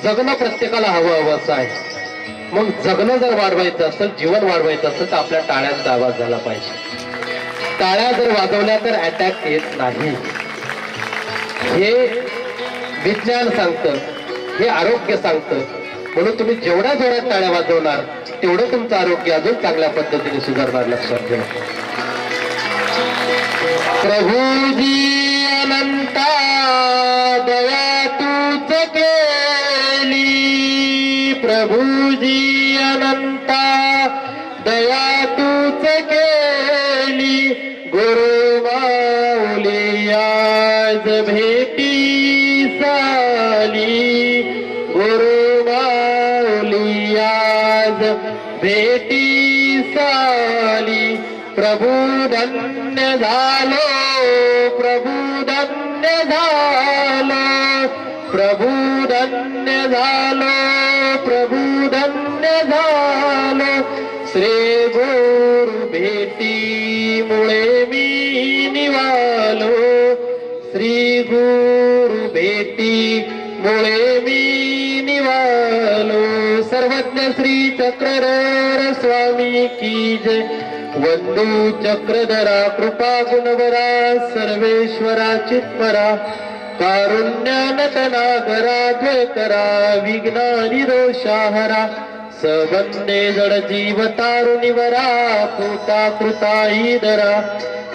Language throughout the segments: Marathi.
जगणं प्रत्येकाला हवं असं आहे. मग जगणं जर वाढवायचं असेल, जीवन वाढवायचं असेल तर आपल्या टाळ्यांचा आवाज झाला पाहिजे. टाळ्या जर वाजवल्या तर अटॅक येत नाही, हे विज्ञान सांगतं, हे आरोग्य सांगतं. म्हणून तुम्ही जेवढ्या जोरात टाळ्या वाजवणार तेवढं तुमचं आरोग्य अजून चांगल्या पद्धतीने सुधारणार. लक्षात ठेवा. प्रभुजी अनंता दया तूच केली, प्रभुजी अनंता दया तूच केली, गुरु माऊली आज भेटी साली, गुरु माऊली आज भेटी साली. प्रभु धन्य झालो, प्रभु धन्य झालो, प्रभु धन्य झालो, प्रभु धन्य झालो. श्री गुरु भेटी मुळे मी निवालो, श्री गुरु भेटी मुळे मी निवालो. सर्वज्ञ श्री चक्रधर स्वामी की जय. वंदू चक्रधरा कृपा गुणवरा, सर्वेश्वरा चित्परा, कारुण्यानटनागरा, द्वैकरा विघ्नानि दोषाहरा. सबंदे जड जीव तारुणीवरा, कृता कृता ईदरा,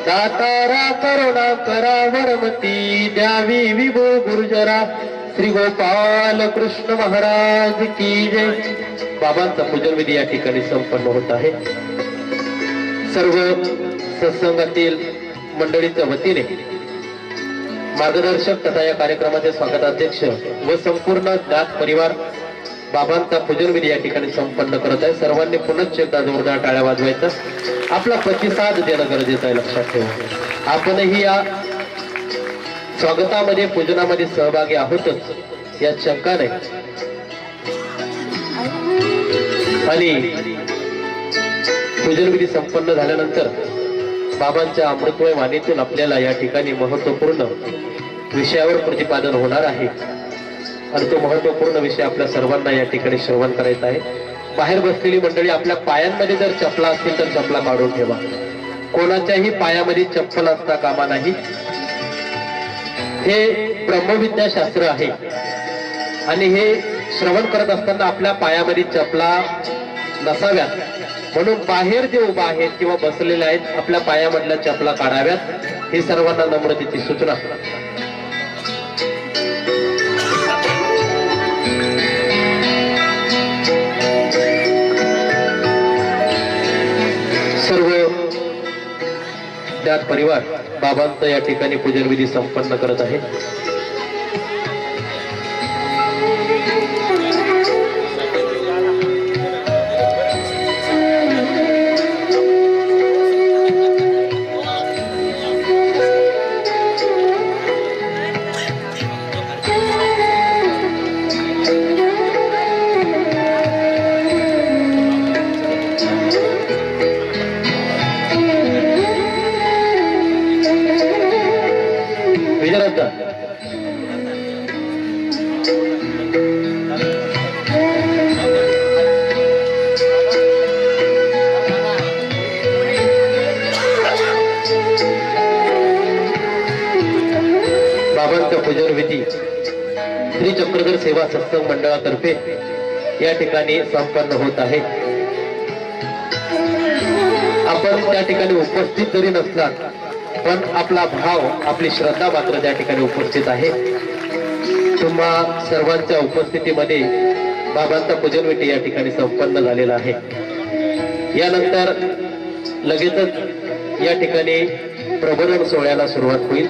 दातारा करुणा करा, वरमती द्यावी विभो गुर्जरा. श्री गोपाल कृष्ण महाराज की जय. बाबांचा पूजन विधी या ठिकाणी संपन्न होत आहे. सर्व सत्संगातील मंडळीच्या वतीने मार्गदर्शक तथा या कार्यक्रमाचे स्वागताध्यक्ष व संपूर्ण ज्ञात परिवार बाबांचा पूजन विधी या ठिकाणी संपन्न करत आहे. सर्वांनी पुनश्च एकदा जोरदार टाळ्या वाजवायचा, आपला प्रतिसाद देणं गरजेचं आहे. लक्षात ठेवा. आपणही या स्वागतामध्ये पूजनामध्ये सहभागी आहोतच यात शंका नाही. आणि पूजन विधी संपन्न झाल्यानंतर बाबांच्या अमृतमय वाणीतून आपल्याला या ठिकाणी महत्वपूर्ण विषयावर प्रतिपादन होणार आहे. आणि तो महत्वपूर्ण विषय आपल्या सर्वांना या ठिकाणी श्रवण करायचा आहे. बाहेर बसलेली मंडळी, आपल्या पायांमध्ये जर चपला असतील तर चपला काढून ठेवा. कोणाच्याही पायामध्ये चप्पल असता कामा नाही. हे ब्रह्मविद्या शास्त्र आहे आणि हे श्रवण करत असताना आपल्या पायामध्ये चपला नसाव्यात. म्हणून बाहेर जे उभा आहेत किंवा बसलेले आहेत आपल्या पायामधल्या चपला काढाव्यात, ही सर्वांना नम्रतेची सूचना. सर्व ज्ञात परिवार बाबांचं या ठिकाणी पूजन विधी संपन्न करत आहे. बाबांचा पूजन विधी श्री चक्रधर सेवा सत्संग मंडळातर्फे या ठिकाणी संपन्न होत आहे. आपण त्या ठिकाणी उपस्थित जरी नसलात पण आपला भाव, आपली श्रद्धा मात्र त्या ठिकाणी उपस्थित आहे. तुम्हा सर्वांच्या उपस्थितीमध्ये बाबांचा पूजन विधी या ठिकाणी संपन्न झालेला आहे. यानंतर लगेचच या ठिकाणी प्रबोधन सोहळ्याला सुरुवात होईल.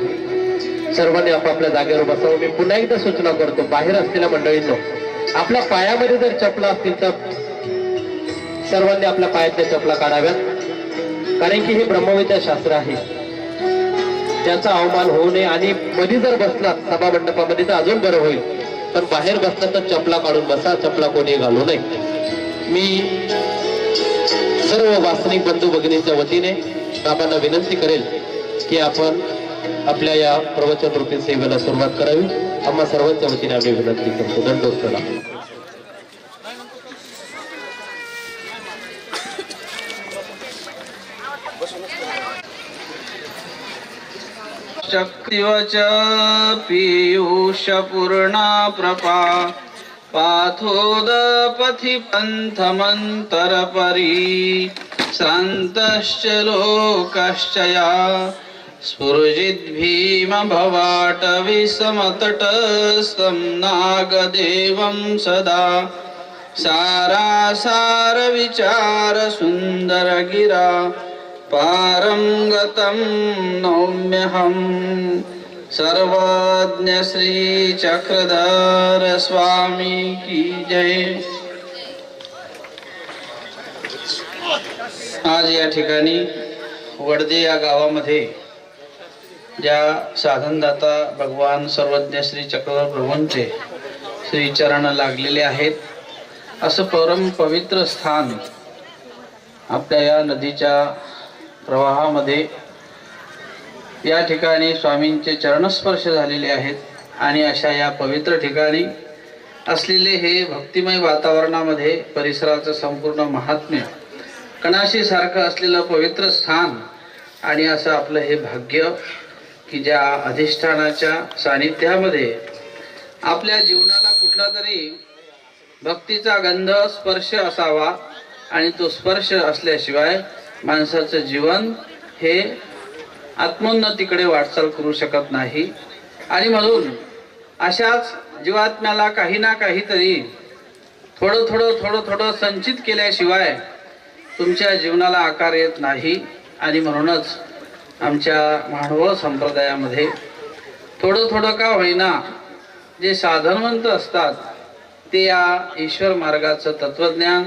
सर्वांनी आपापल्या जागेवर बसावं. मी पुन्हा एकदा सूचना करतो, बाहेर असलेल्या मंडळींनो, आपल्या पायामध्ये जर चपला असतील तर सर्वांनी आपल्या पायातल्या चपला काढाव्यात. कारण की हे ब्रह्मविद्या शास्त्र आहे, त्याचा अवमान होऊ नये. आणि मध्ये जर बसलात सभा मंडपामध्ये तर अजून बरं होईल, पण बाहेर बसला तर चपला काढून बसा, चपला कोणी घालू नये. मी सर्व वासनिक बंधू भगिनींच्या वतीने बाबांना विनंती करेल की आपण आपल्या या प्रवचन रूपी सेवेला सुरुवात करावी. आम्हा सर्वांच्या वतीने आम्ही विनंती करतो. दंडोत्तला. शक्तिवच पीयूष पूर्णा प्रपा पाथोदपथि पंथमंतरपरी श्रान्तश्च लोकश्च या स्फुरजिद्भीम भवाटविसमतटस्थं नागदेवं सदा सारासार विचार सुंदर गिरा पारं गतं नौम्यहम् सर्वज्ञ श्री चक्रधर स्वामी की जय. आज या ठिकाणी वडदे या गावामध्ये ज्या साधनदाता भगवान सर्वज्ञ श्री चक्रधर प्रभूंचे श्री चरण लागलेले आहेत, असं परम पवित्र स्थान आपल्या या नदीच्या प्रवाहामध्ये या ठिकाणी स्वामींचे चरणस्पर्श झालेले आहेत. आणि अशा या पवित्र ठिकाणी असलेले हे भक्तिमय वातावरणामध्ये परिसराचं संपूर्ण महात्म्य, कणाशी सारखं असलेलं पवित्र स्थान आणि असं आपलं हे भाग्य की ज्या अधिष्ठानाच्या सानिध्यामध्ये आपल्या जीवनाला कुठला तरी भक्तीचा गंध स्पर्श असावा आणि तो स्पर्श असल्याशिवाय माणसाचं जीवन हे आत्मोन्नतीकडे वाटचाल करू शकत नाही. आणि म्हणून अशाच जीवात्म्याला काही ना काहीतरी थोडं थोडं संचित केल्याशिवाय तुमच्या जीवनाला आकार येत नाही. आणि म्हणूनच आमच्या मानव संप्रदायामध्ये थोडं का होईना जे साधनवंत असतात ते या ईश्वर मार्गाचं तत्वज्ञान,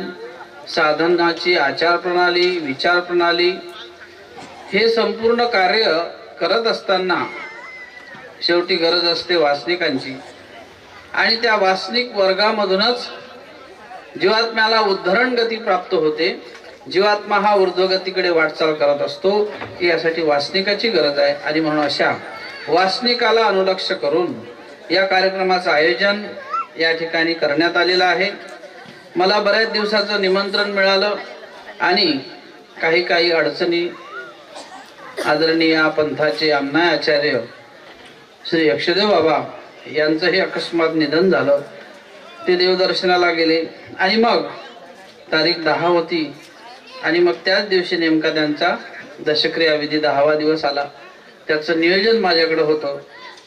साधनाची आचार प्रणाली, विचार प्रणाली हे संपूर्ण कार्य करत असताना शेवटी गरज असते वासनिकांची. आणि त्या वासनिक वर्गामधूनच जीवात्म्याला उद्धरण गती प्राप्त होते. जीवात्मा हा ऊर्ध्वगतीकडे वाटचाल करत असतो. यासाठी वासनिकाची गरज आहे. आणि म्हणून अशा वासनिकाला अनुलक्ष करून या कार्यक्रमाचं आयोजन या ठिकाणी करण्यात आलेलं आहे. मला बऱ्याच दिवसाचं निमंत्रण मिळालं आणि काही अडचणी आदरणीय पंथाचे आमनाय आचार्य श्री यक्षदेव बाबा यांचंही अकस्मात निधन झालं. ते देवदर्शनाला गेले आणि मग तारीख 10 होती आणि मग त्याच दिवशी नेमका त्यांचा दशक्रिया विधी 10वा दिवस आला. त्याचं नियोजन माझ्याकडे होतं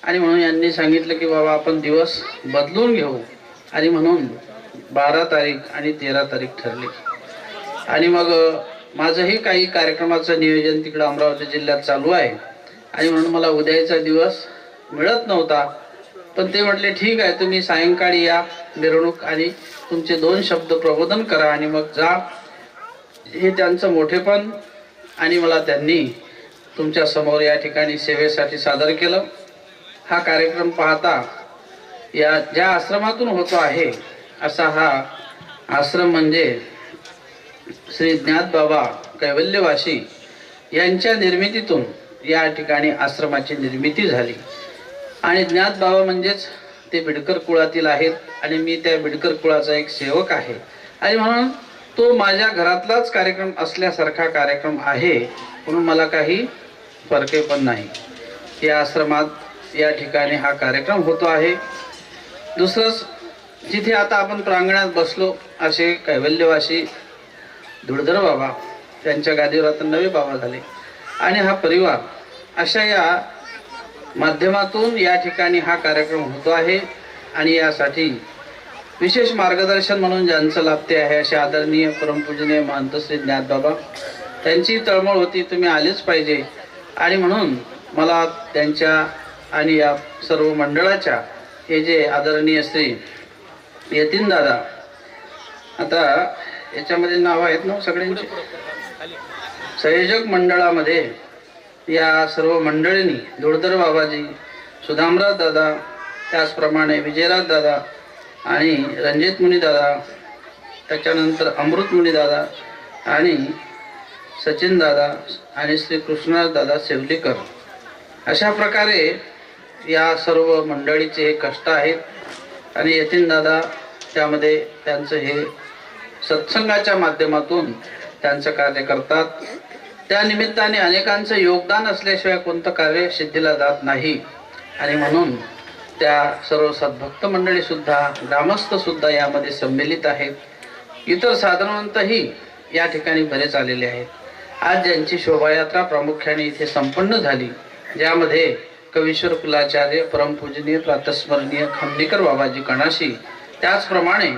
आणि म्हणून यांनी सांगितलं की बाबा आपण दिवस बदलून घेऊ. आणि म्हणून 12 तारीख आणि 13 तारीख ठरली. आणि मग माझंही काही कार्यक्रमाचं नियोजन तिकडं अमरावती जिल्ह्यात चालू आहे आणि म्हणून मला उद्याचा दिवस मिळत नव्हता. पण ते म्हटले ठीक आहे, तुम्ही सायंकाळी या मिरवणूक आणि तुमचे 2 शब्द प्रबोधन करा आणि मग जा. हे त्यांचं मोठेपण आणि मला त्यांनी तुमच्या समोर या ठिकाणी सेवेसाठी सादर केलं. हा कार्यक्रम पाहता या ज्या आश्रमातून होतो आहे असा हा आश्रम म्हणजे श्री ज्ञातबाबा कैवल्यवासी यांच्या निर्मितीतून या ठिकाणी आश्रमाची निर्मिती झाली. आणि ज्ञातबाबा म्हणजेच ते बिडकर कुळातील आहेत आणि मी त्या बिडकर कुळाचा एक सेवक आहे. आणि म्हणून तो माझ्या घरातलाच कार्यक्रम असल्यासारखा कार्यक्रम आहे. म्हणून मला काही फरके पण नाही. या आश्रमात या ठिकाणी हा कार्यक्रम होतो आहे. दुसरंच जिथे आता आपण प्रांगणात बसलो असे कैवल्यवासी धुळधर बाबा त्यांच्या गादीवर आता नवे बाबा झाले आणि हा परिवार अशा या माध्यमातून या ठिकाणी हा कार्यक्रम होतो आहे. आणि यासाठी विशेष मार्गदर्शन म्हणून ज्यांचं लाभते आहे असे आदरणीय परमपूजनीय महंत श्री ज्ञातबाबा त्यांची तळमळ होती, तुम्ही आलेच पाहिजे. आणि म्हणून मला त्यांच्या आणि या सर्व मंडळाच्या हे जे आदरणीय श्री यतीन दादा, आता याच्यामध्ये नाव आहेत ना सगळ्यांची, संयोजक मंडळामध्ये या सर्व मंडळींनी धुळधर बाबाजी, सुधामराज दादा, त्याचप्रमाणे विजयराज दादा आणि रणजित मुनी दादा, त्याच्यानंतर अमृत मुनी दादा आणि सचिन दादा आणि श्री कृष्णराज दादा सेवलीकर, अशा प्रकारे या सर्व मंडळीचे हे कष्ट आहेत आणि यतीन दादा त्यामध्ये त्यांचं हे सत्संगाच्या माध्यमातून त्यांचं कार्य करतात. त्या निमित्ताने अनेकांचं योगदान असल्याशिवाय कोणतं कार्य सिद्धीला जात नाही आणि म्हणून त्या सर्व सद्भक्त मंडळी सुद्धा ग्रामस्थ सुद्धा यामध्ये सम्मिलित आहेत. इतर साधनवंतही या ठिकाणी बरेच आलेले आहेत. आज ज्यांची शोभायात्रा प्रामुख्याने इथे संपन्न झाली, ज्यामध्ये कवीश्वर कुलाचार्य परमपूजनीय प्रातस्मरणीय खंडेकर बाबाजी कणाशी, त्याचप्रमाणे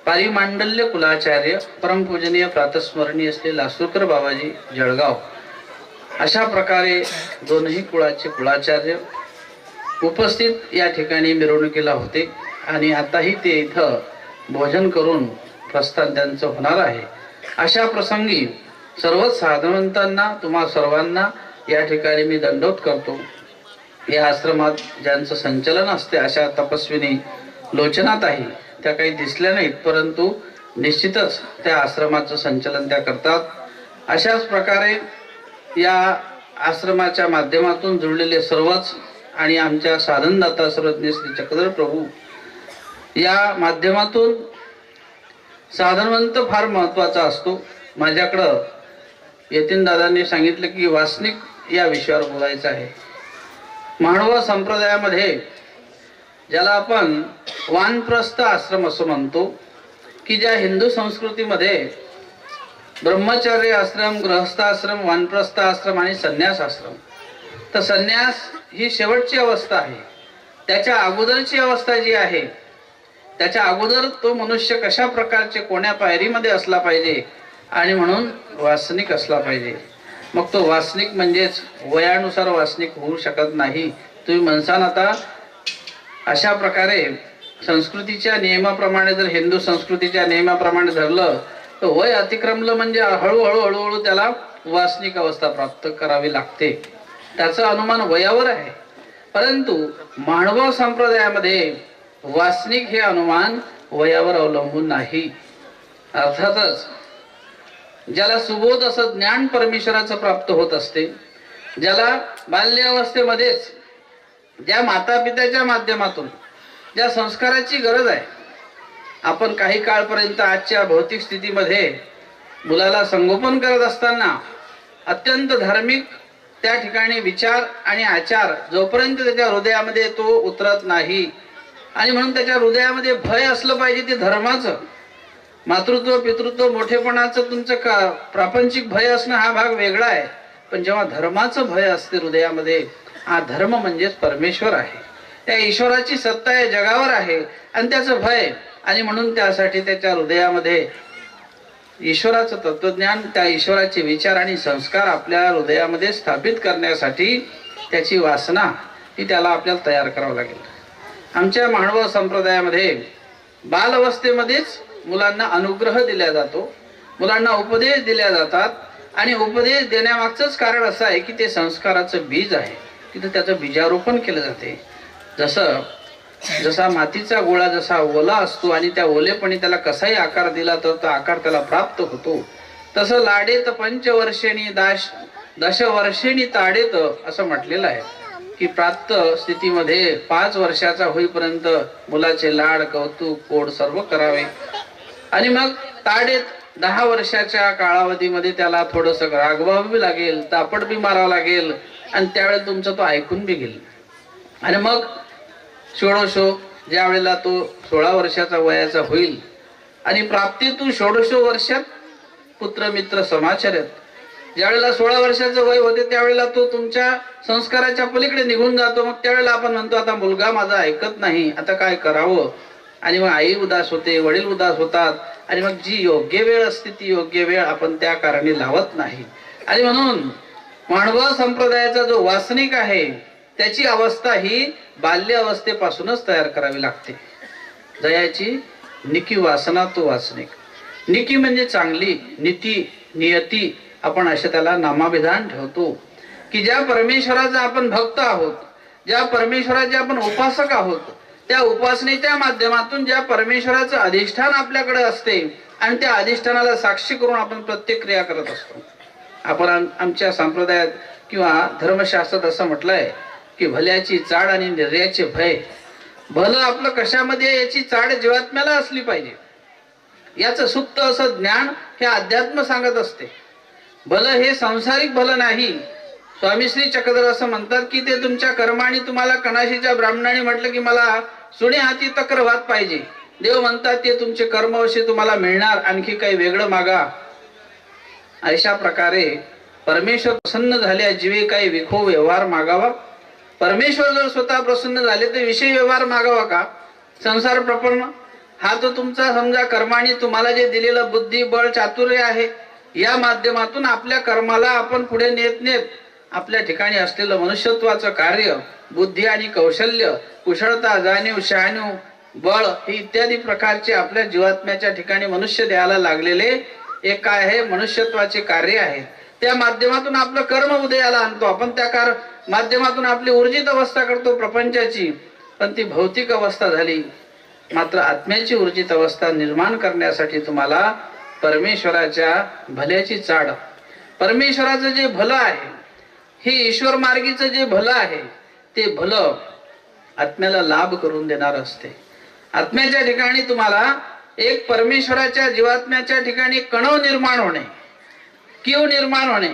पारिमांडल्य कुलाचार्य परमपूजनीय प्रातस्मरणीय असले लासूरकर बाबाजी जळगाव, अशा प्रकारे दोनही कुळाचे कुलाचार्य उपस्थित या ठिकाणी मिरवणुकीला होते आणि आताही ते इथं भोजन करून प्रस्थान त्यांचं होणार आहे. अशा प्रसंगी सर्वच साधनवंतांना तुम्हा सर्वांना या ठिकाणी मी दंडवत करतो. या आश्रमात ज्यांचं संचलन असते अशा तपस्विनी लोचनाताई त्या काही दिसल्या नाहीत, परंतु निश्चितच त्या आश्रमाचं संचलन त्या करतात. अशाच प्रकारे या आश्रमाच्या माध्यमातून जुळलेले सर्वच आणि आमच्या साधनदाता सर्वज्ञ श्री चक्रधर प्रभू या माध्यमातून साधनवंत फार महत्वाचा असतो. माझ्याकडं यतीन दादांनी सांगितलं की वासनिक या विषयावर बोलायचं आहे. मानव संप्रदायामध्ये ज्याला आपण वानप्रस्थ आश्रम असं म्हणतो, की ज्या हिंदू संस्कृतीमध्ये ब्रह्मचर्य आश्रम, गृहस्थाश्रम, वानप्रस्थ आश्रम आणि संन्यास आश्रम, तर संन्यास ही शेवटची अवस्था आहे. त्याच्या अगोदरची अवस्था जी आहे, त्याच्या अगोदर तो मनुष्य कशा प्रकारचे कोण्या पायरीमध्ये असला पाहिजे आणि म्हणून वासनिक असला पाहिजे. मग तो वासनिक म्हणजेच वयानुसार वासनिक होऊ शकत नाही. तुम्ही म्हणसान आता अशा प्रकारे संस्कृतीच्या नियमाप्रमाणे जर हिंदू संस्कृतीच्या नियमाप्रमाणे धरलं तर वय अतिक्रमलं म्हणजे हळूहळू हळूहळू त्याला वासनिक अवस्था प्राप्त करावी लागते. त्याचं अनुमान वयावर आहे. परंतु मानव संप्रदायामध्ये वासनिक हे अनुमान वयावर अवलंबून नाही. अर्थातच ज्याला सुबोध असं ज्ञान परमेश्वराचं प्राप्त होत असते, ज्याला बाल्यावस्थेमध्येच ज्या माता पित्याच्या माध्यमातून ज्या संस्काराची गरज आहे, आपण काही काळपर्यंत आजच्या भौतिक स्थितीमध्ये मुलाला संगोपन करत असताना अत्यंत धार्मिक त्या ठिकाणी विचार आणि आचार जोपर्यंत त्याच्या हृदयामध्ये तो उतरत नाही, आणि म्हणून त्याच्या हृदयामध्ये भय असलं पाहिजे ते धर्माचं. मातृत्व पितृत्व मोठेपणाचं तुमचं प्रापंचिक भय असणं हा भाग वेगळा आहे, पण जेव्हा धर्माचं भय असते हृदयामध्ये, हा धर्म म्हणजेच परमेश्वर आहे, त्या ईश्वराची सत्ता आहे, जगावर आहे आणि त्याचं भय, आणि म्हणून त्यासाठी त्याच्या हृदयामध्ये ईश्वराचं तत्वज्ञान, त्या ईश्वराचे विचार आणि संस्कार आपल्या हृदयामध्ये स्थापित करण्यासाठी त्याची वासना ही त्याला आपल्याला तयार करावं लागेल. आमच्या मानव संप्रदायामध्ये बाल अवस्थेमध्येच मुलांना अनुग्रह दिला जातो, मुलांना उपदेश दिल्या जातात, आणि उपदेश देण्यामागचंच कारण असं आहे की ते संस्काराचं बीज आहे, तिथं त्याचं बीजारोपण केलं जाते. जसा मातीचा गोळा जसा ओला असतो आणि त्या ओलेपणी त्याला कसाही आकार दिला तर तो आकार त्याला प्राप्त होतो, तसं लाडेत पंचवर्षेणी दशवर्षेणी ताडेत असं म्हटलेलं आहे की प्राप्त स्थितीमध्ये 5 वर्षाचा होईपर्यंत मुलाचे लाड कौतुक कोड सर्व करावे, आणि मग ताडेत 10 वर्षाच्या कालावधीमध्ये त्याला थोडस रागवावी लागेल, तापड बी मारावं लागेल, आणि त्यावेळेला तुमचं तो ऐकून बी घेईल. आणि मग षोडशो ज्या वेळेला तो 16 वर्षाचा वयाचा होईल आणि प्राप्ती 16 वर्षात पुत्र मित्र समाचरत, ज्यावेळेला 16 वर्षाचं वय होते त्यावेळेला तो तुमच्या संस्काराच्या पलीकडे निघून जातो. मग त्यावेळेला आपण म्हणतो आता मुलगा माझा ऐकत नाही, आता काय करावं, आणि मग आई उदास होते, वडील उदास होतात, आणि मग जी योग्य वेळ असते ती योग्य वेळ आपण त्या कारणी लावत नाही. आणि म्हणून मानव संप्रदायाचा जो वासनिक आहे त्याची अवस्था ही बाल्य अवस्थेपासूनच तयार करावी लागते. जयाची निकी वासना तो वासनिक. निकी म्हणजे चांगली, नीती नियती आपण असे त्याला नामाभिधान ठेवतो की ज्या परमेश्वराचा आपण भक्त आहोत, ज्या परमेश्वराचे आपण उपासक आहोत, त्या उपासनेच्या माध्यमातून ज्या परमेश्वराचं अधिष्ठान आपल्याकडे असते आणि त्या अधिष्ठानाला साक्षी करून आपण प्रत्येक क्रिया करत असतो. आपण आमच्या संप्रदायात किंवा धर्मशास्त्रात असं म्हटलंय की भल्याची चाड आणि निर्याचे भय. भलं आपलं कशामध्ये याची चाड जीवात्म्याला असली पाहिजे. याचं सुप्त असं ज्ञान हे अध्यात्म सांगत असते. भलं हे सांसारिक भलं नाही. स्वामी श्री चक्रधर असं म्हणतात की ते तुमच्या कर्माने तुम्हाला कणाशीच्या ब्राह्मणाने म्हटलं की मला सुणे हाती तक्र भात पाहिजे. देव म्हणतात ते तुमचे कर्मवशी तुम्हाला मिळणार, आणखी काही वेगळं मागा. अशा प्रकारे परमेश्वर प्रसन्न झाल्या जीवे काही विखो व्यवहार मागावा. परमेश्वर जर स्वतः प्रसन्न झाले तर विषय व्यवहार मागावा का? संसार प्रपन्न हा तो तुमचा समजा कर्माने तुम्हाला जे दिलेलं बुद्धी बळ चातुर्य आहे, या माध्यमातून आपल्या कर्माला आपण पुढे नेत नेत आपल्या ठिकाणी असलेलं मनुष्यत्वाचं कार्य, बुद्धी आणि कौशल्य, कुशलता, जाणीव, शहाणीव, बळ हे इत्यादी प्रकारचे आपल्या जीवात्म्याच्या ठिकाणी मनुष्य द्यायला लागलेले एक काय आहे मनुष्यत्वाचे कार्य आहे. त्या माध्यमातून आपलं कर्म उदयाला आणतो आपण. त्या माध्यमातून आपली ऊर्जित अवस्था करतो प्रपंचाची. पण ती भौतिक अवस्था झाली. मात्र आत्म्याची ऊर्जित अवस्था निर्माण करण्यासाठी तुम्हाला परमेश्वराच्या भल्याची चाड, परमेश्वराचं जे भलं आहे, हे ईश्वर मार्गीचं जे भलं आहे, ते भलं आत्म्याला लाभ करून देणार असते. आत्म्याच्या ठिकाणी तुम्हाला एक परमेश्वराच्या जीवात्म्याच्या ठिकाणी कणव निर्माण होणे, कीव निर्माण होणे,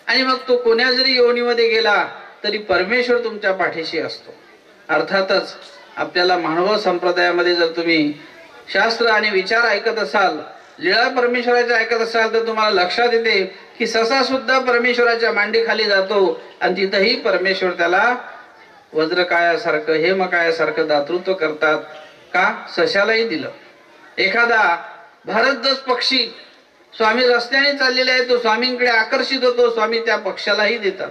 आणि मग तो कोण्या जरी योनीमध्ये गेला तरी परमेश्वर तुमच्या पाठीशी असतो. अर्थातच आपल्याला मानव संप्रदायामध्ये जर तुम्ही शास्त्र आणि विचार ऐकत असाल, लीळा परमेश्वराच्या ऐकत असाल, तर तुम्हाला लक्षात येते की ससा सुद्धा परमेश्वराच्या मांडीखाली जातो आणि तिथंही परमेश्वर त्याला वज्रकायासारखं हेमकायासारखं दातृत्व करतात. का? सशालाही दिलं. एखादा भारतदस पक्षी स्वामी रस्त्याने चाललेला आहे, तो स्वामींकडे आकर्षित होतो, स्वामी त्या पक्षालाही देतात.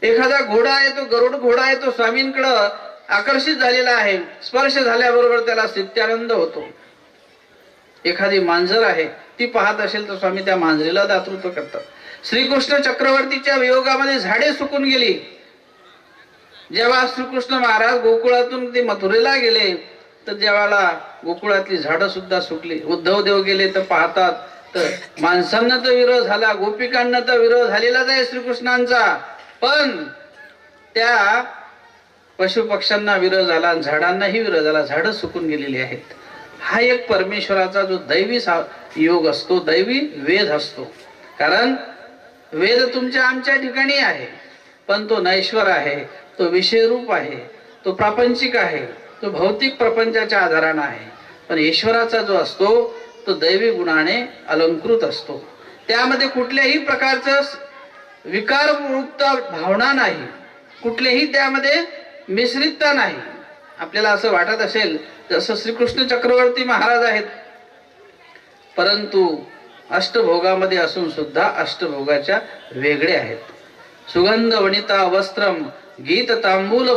एखादा घोडा आहे, तो गरुड घोडा आहे, तो स्वामींकडे आकर्षित झालेला आहे, स्पर्श झाल्याबरोबर त्याला नित्यानंद होतो. एखादी मांजर आहे, ती पाहत असेल तर स्वामी त्या मांजरीला दातृत्व करतात. श्रीकृष्ण चक्रवर्तीच्या वियोगामध्ये झाडे सुकून गेली. जेव्हा श्रीकृष्ण महाराज गोकुळातून ते मथुरेला गेले तर जेव्हा गोकुळातली झाडं सुद्धा सुकली. उद्धव देव गेले तर पाहतात तर माणसांना तर विरोध झाला, गोपिकांना तर विरोध झालेलाच आहे श्रीकृष्णांचा, पण त्या पशु पक्ष्यांना विरोध झाला आणि झाडांनाही विरोध झाला. झाडं सुकून गेलेली आहेत. हा एक परमेश्वराचा जो दैवी योग असतो, दैवी वेद असतो. कारण वेद तुमच्या आमच्या ठिकाणी आहे, पण तो नैश्वर आहे, तो विषयरूप आहे, तो प्रापंचिक आहे, तो भौतिक प्रपंचाच्या आधाराने आहे. पण ईश्वराचा जो असतो तो दैवी गुणाने अलंकृत असतो. त्यामध्ये कुठल्याही प्रकारचं विकारमुक्त भावना नाही, कुठलेही त्यामध्ये मिश्रितता नाही. आपल्याला असं वाटत असेल जसं श्रीकृष्ण चक्रवर्ती महाराज आहेत, परंतु अष्टभोगामध्ये असून सुद्धा अष्टभोगाच्या वेगळे आहेत. सुगंध वनिता वस्त्रम गीत तांबूल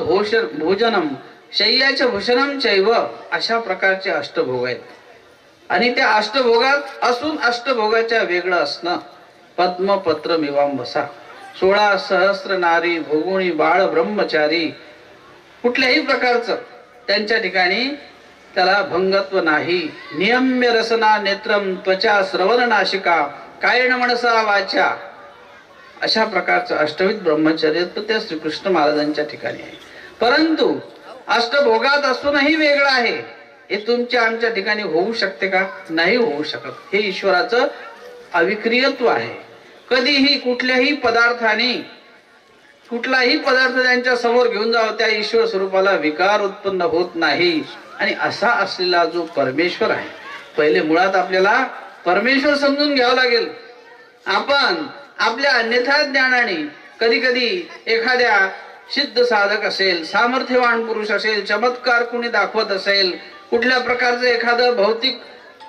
भोजनम शय्याच्या भूषणम चैव, अशा प्रकारचे अष्टभोग आहेत. आणि त्या अष्टभोगात असून अष्टभोगाच्या वेगळं असणं. पद्म पत्र मिवांबसा 16 सहस्र नारी भोगुणी बाळ ब्रह्मचारी, कुठल्याही प्रकारचं त्यांच्या ठिकाणी त्याला भंगत्व नाही. नियम्य रसना नेत्रम त्वचा श्रवण नाशिका कायण मनसा वाचा, अशा प्रकारचं अष्टविध ब्रह्मचर्य त्या श्रीकृष्ण महाराजांच्या ठिकाणी आहे. परंतु अष्टभोगात असूनही वेगळं आहे. हे तुमच्या आमच्या ठिकाणी होऊ शकते का? नाही होऊ शकत. हे ईश्वराचं अविक्रियत्व आहे. कधीही कुठल्याही पदार्थाने कुठलाही पदार्थ त्यांच्या समोर घेऊन जावं, त्या ईश्वर स्वरूपाला विकार उत्पन्न होत नाही. आणि असा असलेला जो परमेश्वर आहे, पहिले मुळात आपल्याला परमेश्वर समजून घ्यावं लागेल. आपण आपल्या अन्यथा ज्ञानाने कधी कधी एखाद्या सिद्ध साधक असेल, सामर्थ्यवान पुरुष असेल, चमत्कार कुणी दाखवत असेल, कुठल्या प्रकारचं एखादं भौतिक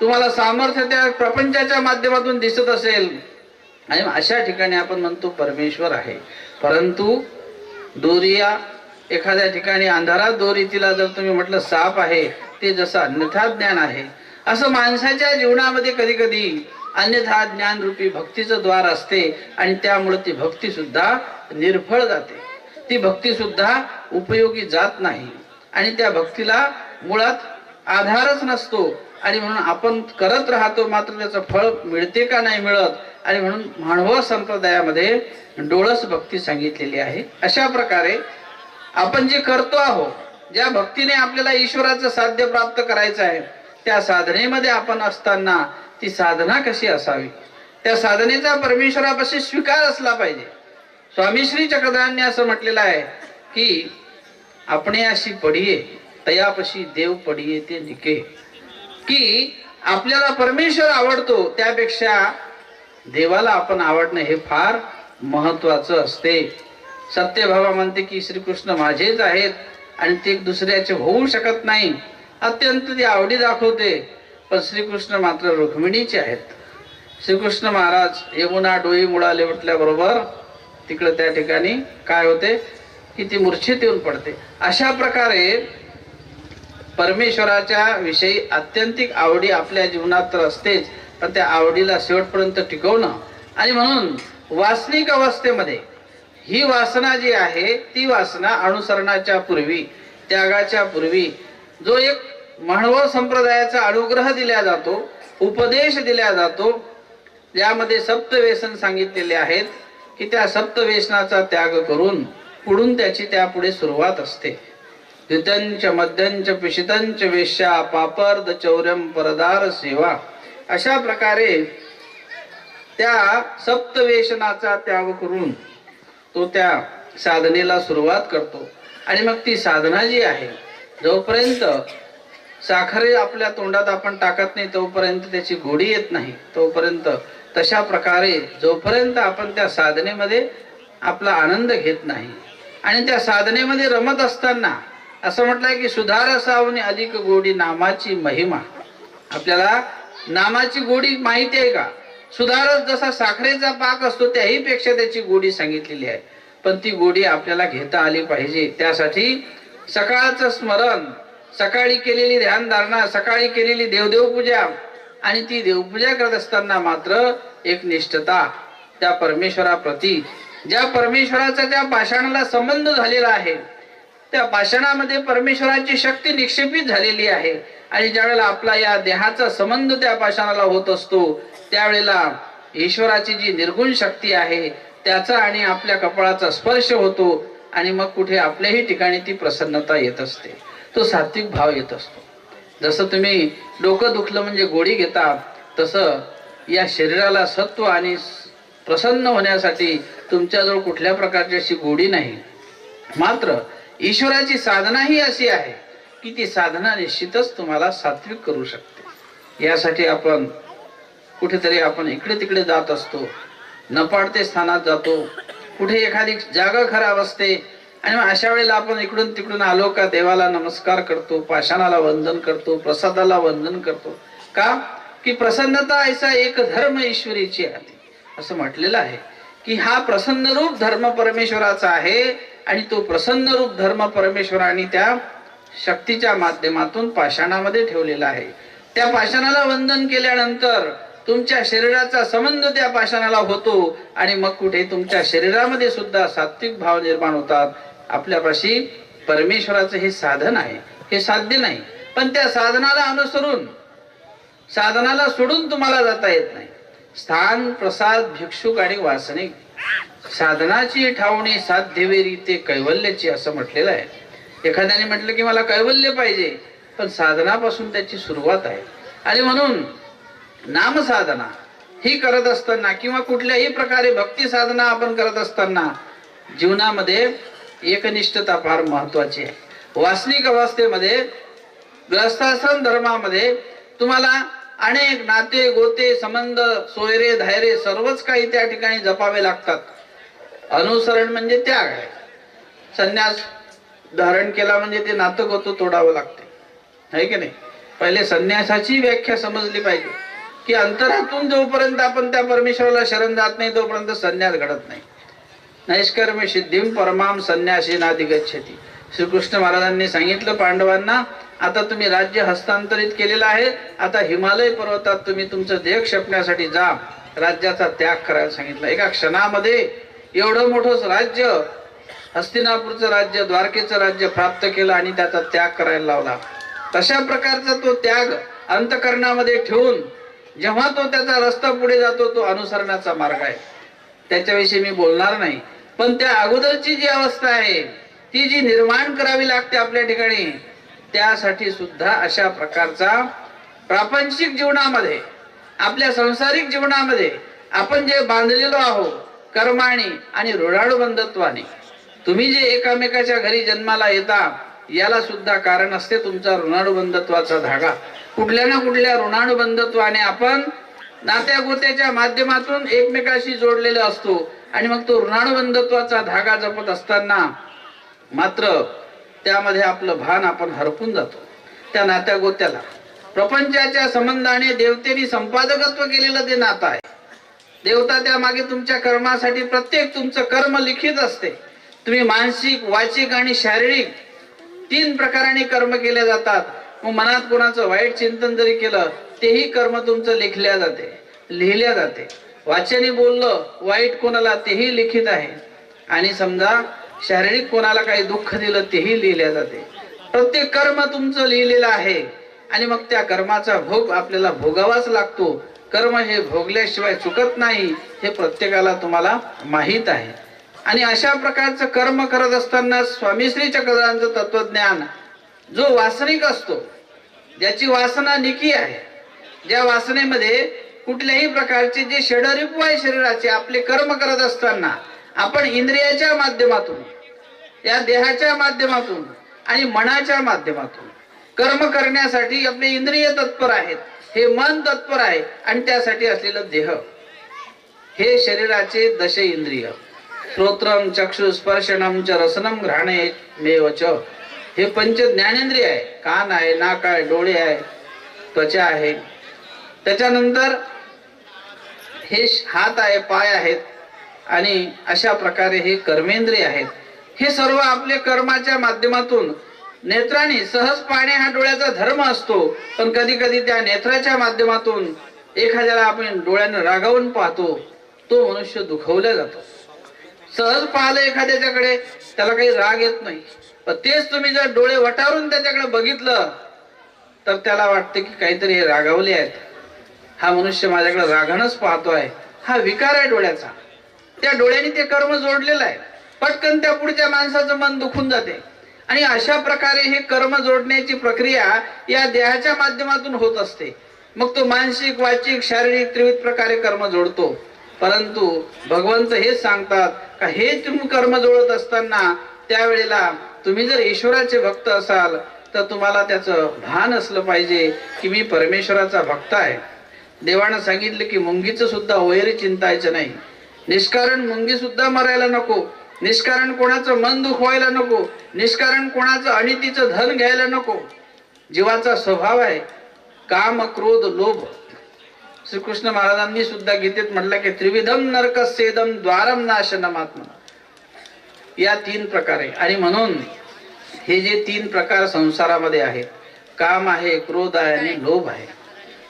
तुम्हाला सामर्थ्य त्या प्रपंचाच्या माध्यमातून दिसत असेल, आणि अशा ठिकाणी आपण म्हणतो परमेश्वर आहे. परंतु दोरिया एखाद्या ठिकाणी अंधारात दोरी, तिला जर तुम्ही म्हटलं साप आहे, ते जसं अन्यथा ज्ञान आहे, असं माणसाच्या जीवनामध्ये कधी कधी अन्यथा ज्ञान रूपी भक्तीचं द्वार असते. आणि त्यामुळे ती भक्ती सुद्धा निर्फळ जाते, ती भक्ती सुद्धा उपयोगी जात नाही. आणि त्या भक्तीला मुळात आधारच नसतो. आणि म्हणून आपण करत राहतो, मात्र त्याचं फळ मिळते का नाही मिळत. आणि म्हणून मानव संप्रदायामध्ये डोळस भक्ती सांगितलेली आहे. अशा प्रकारे आपण जे करतो आहोत, ज्या भक्तीने आपल्याला ईश्वराचं साध्य प्राप्त करायचं आहे, त्या साधनेमध्ये आपण असताना ती साधना कशी असावी, त्या साधनेचा परमेश्वरापाशी स्वीकार असला पाहिजे. स्वामी श्री चक्रधरांनी असं म्हटलेलं आहे की आपणे अशी पडिये तयापशी देव पडिये ते निके, की आपल्याला परमेश्वर आवडतो त्यापेक्षा देवाला आपण आवडणं हे फार महत्वाचं असते. सत्यभामा म्हणते की श्रीकृष्ण माझेच आहेत आणि ते दुसऱ्याचे होऊ शकत नाही, अत्यंत ती आवडी दाखवते. पण श्रीकृष्ण मात्र रुक्मिणीचे आहेत. श्रीकृष्ण महाराज यमुना डोई मुळाले म्हटल्याबरोबर तिकडे त्या ठिकाणी काय होते की ती मूर्छित येऊन पडते. अशा प्रकारे परमेश्वराच्या विषयी आत्यंतिक आवडी आपल्या जीवनात तर असतेच, पण त्या आवडीला शेवटपर्यंत टिकवणं. आणि म्हणून वासनिक अवस्थेमध्ये ही वासना जी आहे ती वासना अनुसरणाच्या पूर्वी, त्यागाच्या पूर्वी जो एक मानव संप्रदायाचा अनुग्रह दिला जातो, उपदेश दिला जातो, ज्यामध्ये सप्तव्यसन सांगितलेले आहेत की त्या सप्तव्यसनाचा त्याग करून पुढून त्याची त्यापुढे सुरुवात असते. द्वितंच मध्यंच पिशितंच वेश्या पापर्द चौर्यम परदार सेवा, अशा प्रकारे त्या सप्तव्यसनाचा त्याग करून तो त्या साधनेला सुरुवात करतो. आणि मग ती साधना जी आहे, जोपर्यंत साखर आपल्या तोंडात आपण टाकत नाही तोपर्यंत त्याची गोडी येत नाही, तोपर्यंत तशा प्रकारे जोपर्यंत आपण त्या साधनेमध्ये आपला आनंद घेत नाही आणि त्या साधनेमध्ये रमत असताना असं म्हटलंय की सुधार असावनी अधिक गोडी नामाची महिमा. आपल्याला नामाची गोडी माहिती आहे का? सुधारच जसा साखरेचा पाक असतो त्याही पेक्षा त्याची गोडी सांगितलेली आहे, पण ती गोडी आपल्याला घेता आली पाहिजे. त्यासाठी सकाळचं स्मरण, सकाळी केलेली ध्यानधारणा, सकाळी केलेली देवदेव पूजा, आणि ती देवपूजा करत असताना मात्र एक निष्ठता त्या परमेश्वराप्रती, ज्या परमेश्वराचा त्या पाषाणाला संबंध झालेला आहे, त्या पाषाणामध्ये परमेश्वराची शक्ती निक्षेपित झालेली आहे. आणि ज्यावेळेला आपला या देहाचा संबंध त्या पाषाणाला होत असतो त्यावेळेला ईश्वराची जी निर्गुण शक्ती आहे त्याचा आणि आपल्या कपाळाचा स्पर्श होतो आणि मग कुठे आपल्याही ठिकाणी ती प्रसन्नता येत असते, तो सात्विक भाव येत असतो. जसं तुम्ही डोकं दुखलं म्हणजे गोळी घेता, तसं या शरीराला सत्व आणि प्रसन्न होण्यासाठी तुमच्याजवळ कुठल्या प्रकारची अशी गोडी नाही. मात्र ईश्वराची साधना ही अशी आहे की ती साधना निश्चितच तुम्हाला सात्विक करू शकते. यासाठी आपण कुठेतरी आपण इकडे तिकडे जात असतो, न पाडते स्थानात जातो, कुठे एखादी जागा खराब असते आणि मग अशा वेळेला आपण इकडून तिकडून आलो का देवाला नमस्कार करतो, पाषाणाला वंदन करतो, प्रसादाला वंदन करतो. का की प्रसन्नता ऐसा एक धर्म ईश्वरीची आहे, असं म्हटलेलं आहे की हा प्रसन्न रूप धर्म परमेश्वराचा आहे आणि तो प्रसन्न रूप धर्म परमेश्वराने त्या शक्तीच्या माध्यमातून पाषाणामध्ये ठेवलेला आहे. त्या पाषाणाला वंदन केल्यानंतर तुमच्या शरीराचा संबंध त्या पाषाणाला होतो आणि मग कुठे तुमच्या शरीरामध्ये सुद्धा सात्विक भाव निर्माण होतात. आपल्यापाशी परमेश्वराचं हे साधन आहे, हे साध्य नाही, पण त्या साधनाला अनुसरून, साधनाला सोडून तुम्हाला जाता येत नाही. स्थान प्रसाद भिक्षुक आणि वासनिक, साधनाची ठावणी साध्यवेरी ते कैवल्याची, असं म्हटलेलं आहे. एखाद्याने म्हटलं की मला कैवल्य पाहिजे, पण साधनापासून त्याची सुरुवात आहे. आणि म्हणून नाम साधना ही करत असताना किंवा कुठल्याही प्रकारे भक्ती साधना आपण करत असताना जीवनामध्ये एकनिष्ठता फार महत्वाची आहे. वासनिक अवस्थेमध्ये गृहस्थाश्रम धर्मामध्ये तुम्हाला अनेक नाते गोते संबंध सोयरे धायरे सर्वच काही त्या ठिकाणी जपावे लागतात. अनुसरण म्हणजे त्याग आहे. संन्यास धारण केला म्हणजे ते नातं गोतं तोडावं लागते, आहे की नाही? पहिले संन्यासाची व्याख्या समजली पाहिजे की अंतरातून जोपर्यंत आपण त्या परमेश्वराला शरण जात नाही तोपर्यंत संन्यास घडत नाही. नैष्कर्म सिद्धिम परमाम संन्यासी नाधिगच्छति. श्रीकृष्ण महाराजांनी सांगितलं पांडवांना, आता तुम्ही राज्य हस्तांतरित केलेलं आहे, आता हिमालय पर्वतात तुम्ही तुमचं देह क्षेपण्यासाठी जा, राज्याचा त्याग करायला सांगितलं. एका क्षणामध्ये एवढं मोठं राज्य, हस्तिनापूरचं राज्य, द्वारकेचं राज्य प्राप्त केलं आणि त्याचा त्याग करायला लावला. तशा प्रकारचा तो त्याग अंतकरणामध्ये ठेवून जेव्हा तो त्याचा रस्ता पुढे जातो तो अनुसरणाचा मार्ग आहे. त्याच्याविषयी मी बोलणार नाही, पण त्या अगोदरची जी अवस्था आहे ती जी निर्माण करावी लागते आपल्या ठिकाणी, त्यासाठी सुद्धा अशा प्रकारचा प्रापंचिक जीवनामध्ये, आपल्या संसारिक जीवनामध्ये आपण जे बांधलेलो आहोत कर्माने आणि ऋणानुबंधत्वाने, तुम्ही जे एकामेकाच्या घरी जन्माला येता याला सुद्धा कारण असते तुमचा ऋणानुबंधत्वाचा धागा. कुठल्या ना कुठल्या ऋणानुबंधत्वाने आपण नात्या गोत्याच्या माध्यमातून एकमेकाशी जोडलेला असतो आणि मग तो ऋणानुबंधत्वाचा धागा जपत असताना मात्र त्यामध्ये आपलं भान आपण हरपून जातो. त्या नात्या गोत्याला प्रपंचाच्या संबंधाने देवतेने संपादकत्व केलेलं ते नातं आहे. देवता त्या मागे तुमच्या कर्मासाठी प्रत्येक तुमचं कर्म लिखित असते. तुम्ही मानसिक, वाचिक आणि शारीरिक 3 प्रकाराने कर्म केले जातात. मग मनात कोणाचं वाईट चिंतन जरी केलं तेही कर्म तुमचं लिखल्या जाते, लिहिल्या जाते. वाचनी बोललं वाईट कोणाला तेही लिखित आहे. आणि समजा शारीरिक कोणाला काही दुःख दिलं तेही लिहिल्या जाते. प्रत्येक कर्म तुमचं लिहिलेलं आहे आणि मग त्या कर्माचा भोग आपल्याला भोगावाच लागतो. कर्म हे भोगल्याशिवाय चुकत नाही हे प्रत्येकाला तुम्हाला माहीत आहे. आणि अशा प्रकारचं कर्म करत असताना स्वामी श्री चक्रधरांचं तत्वज्ञान जो वासनिक असतो, ज्याची वासना निकी आहे, ज्या वासनेमध्ये कुठल्याही प्रकारचे जे षडरिपू आहे शरीराचे आपले कर्म करत असताना आपण इंद्रियाच्या माध्यमातून, या देहाच्या माध्यमातून आणि मनाच्या माध्यमातून कर्म करण्यासाठी आपले इंद्रिय तत्पर आहेत, हे मन तत्पर आहे आणि त्यासाठी असलेलं देह, हे शरीराचे 10 इंद्रिय श्रोत्रम चक्षु स्पर्शनम च रसनम घ्राणेमेवच, हे पंच ज्ञानेंद्रिय आहे. कान आहे, नाक आहे, डोळे आहे, त्वचा आहे. त्याच्यानंतर हे हात आहे, पाय आहेत आणि अशा प्रकारे हे कर्मेंद्रिय आहेत. हे सर्व आपले कर्माच्या माध्यमातून नेत्राने सहज पाहणे हा डोळ्याचा धर्म असतो. पण कधी कधी त्या नेत्राच्या माध्यमातून एखाद्याला आपण डोळ्याने रागावून पाहतो, तो मनुष्य दुखवला जातो. सहज पाहिलं एखाद्याच्याकडे त्याला काही राग येत नाही, पण तेच तुम्ही जर डोळे वटारून त्याच्याकडे बघितलं तर त्याला वाटतं की काहीतरी हे रागावले आहेत, हा मनुष्य माझ्याकडे रागानच पाहतोय. हा विकार आहे डोळ्याचा. त्या डोळ्याने ते कर्म जोडलेलं आहे. पटकन त्या पुढच्या माणसाचं मन दुखून जाते. आणि अशा प्रकारे हे कर्म जोडण्याची प्रक्रिया या देहाच्या माध्यमातून होत असते. मग तो मानसिक, वाचिक, शारीरिक 3 प्रकारे कर्म जोडतो. परंतु भगवंत हेच सांगतात का हे तुम्ही कर्म जोडत असताना त्यावेळेला तुम्ही जर ईश्वराचे भक्त असाल तर तुम्हाला त्याचं भान असलं पाहिजे की मी परमेश्वराचा भक्त आहे. देवानं सांगितलं की मुंगीचं सुद्धा वैर चिंतायचं नाही. निष्कारण मुंगी सुद्धा मरायला नको. निष्कारण कोणाचं मन दुखवायला नको. निष्कारण कोणाचं अनितीचं धन घ्यायला नको. जीवाचा स्वभाव आहे काम, क्रोध, लोभ. श्रीकृष्ण महाराजांनी सुद्धा गीतेत म्हटलं की त्रिविधम नरकस्येदम द्वारम नाशनमात्मा, या 3 प्रकारे. आणि म्हणून हे जे 3 प्रकार संसारामध्ये आहेत, काम आहे, क्रोध आहे आणि लोभ आहे.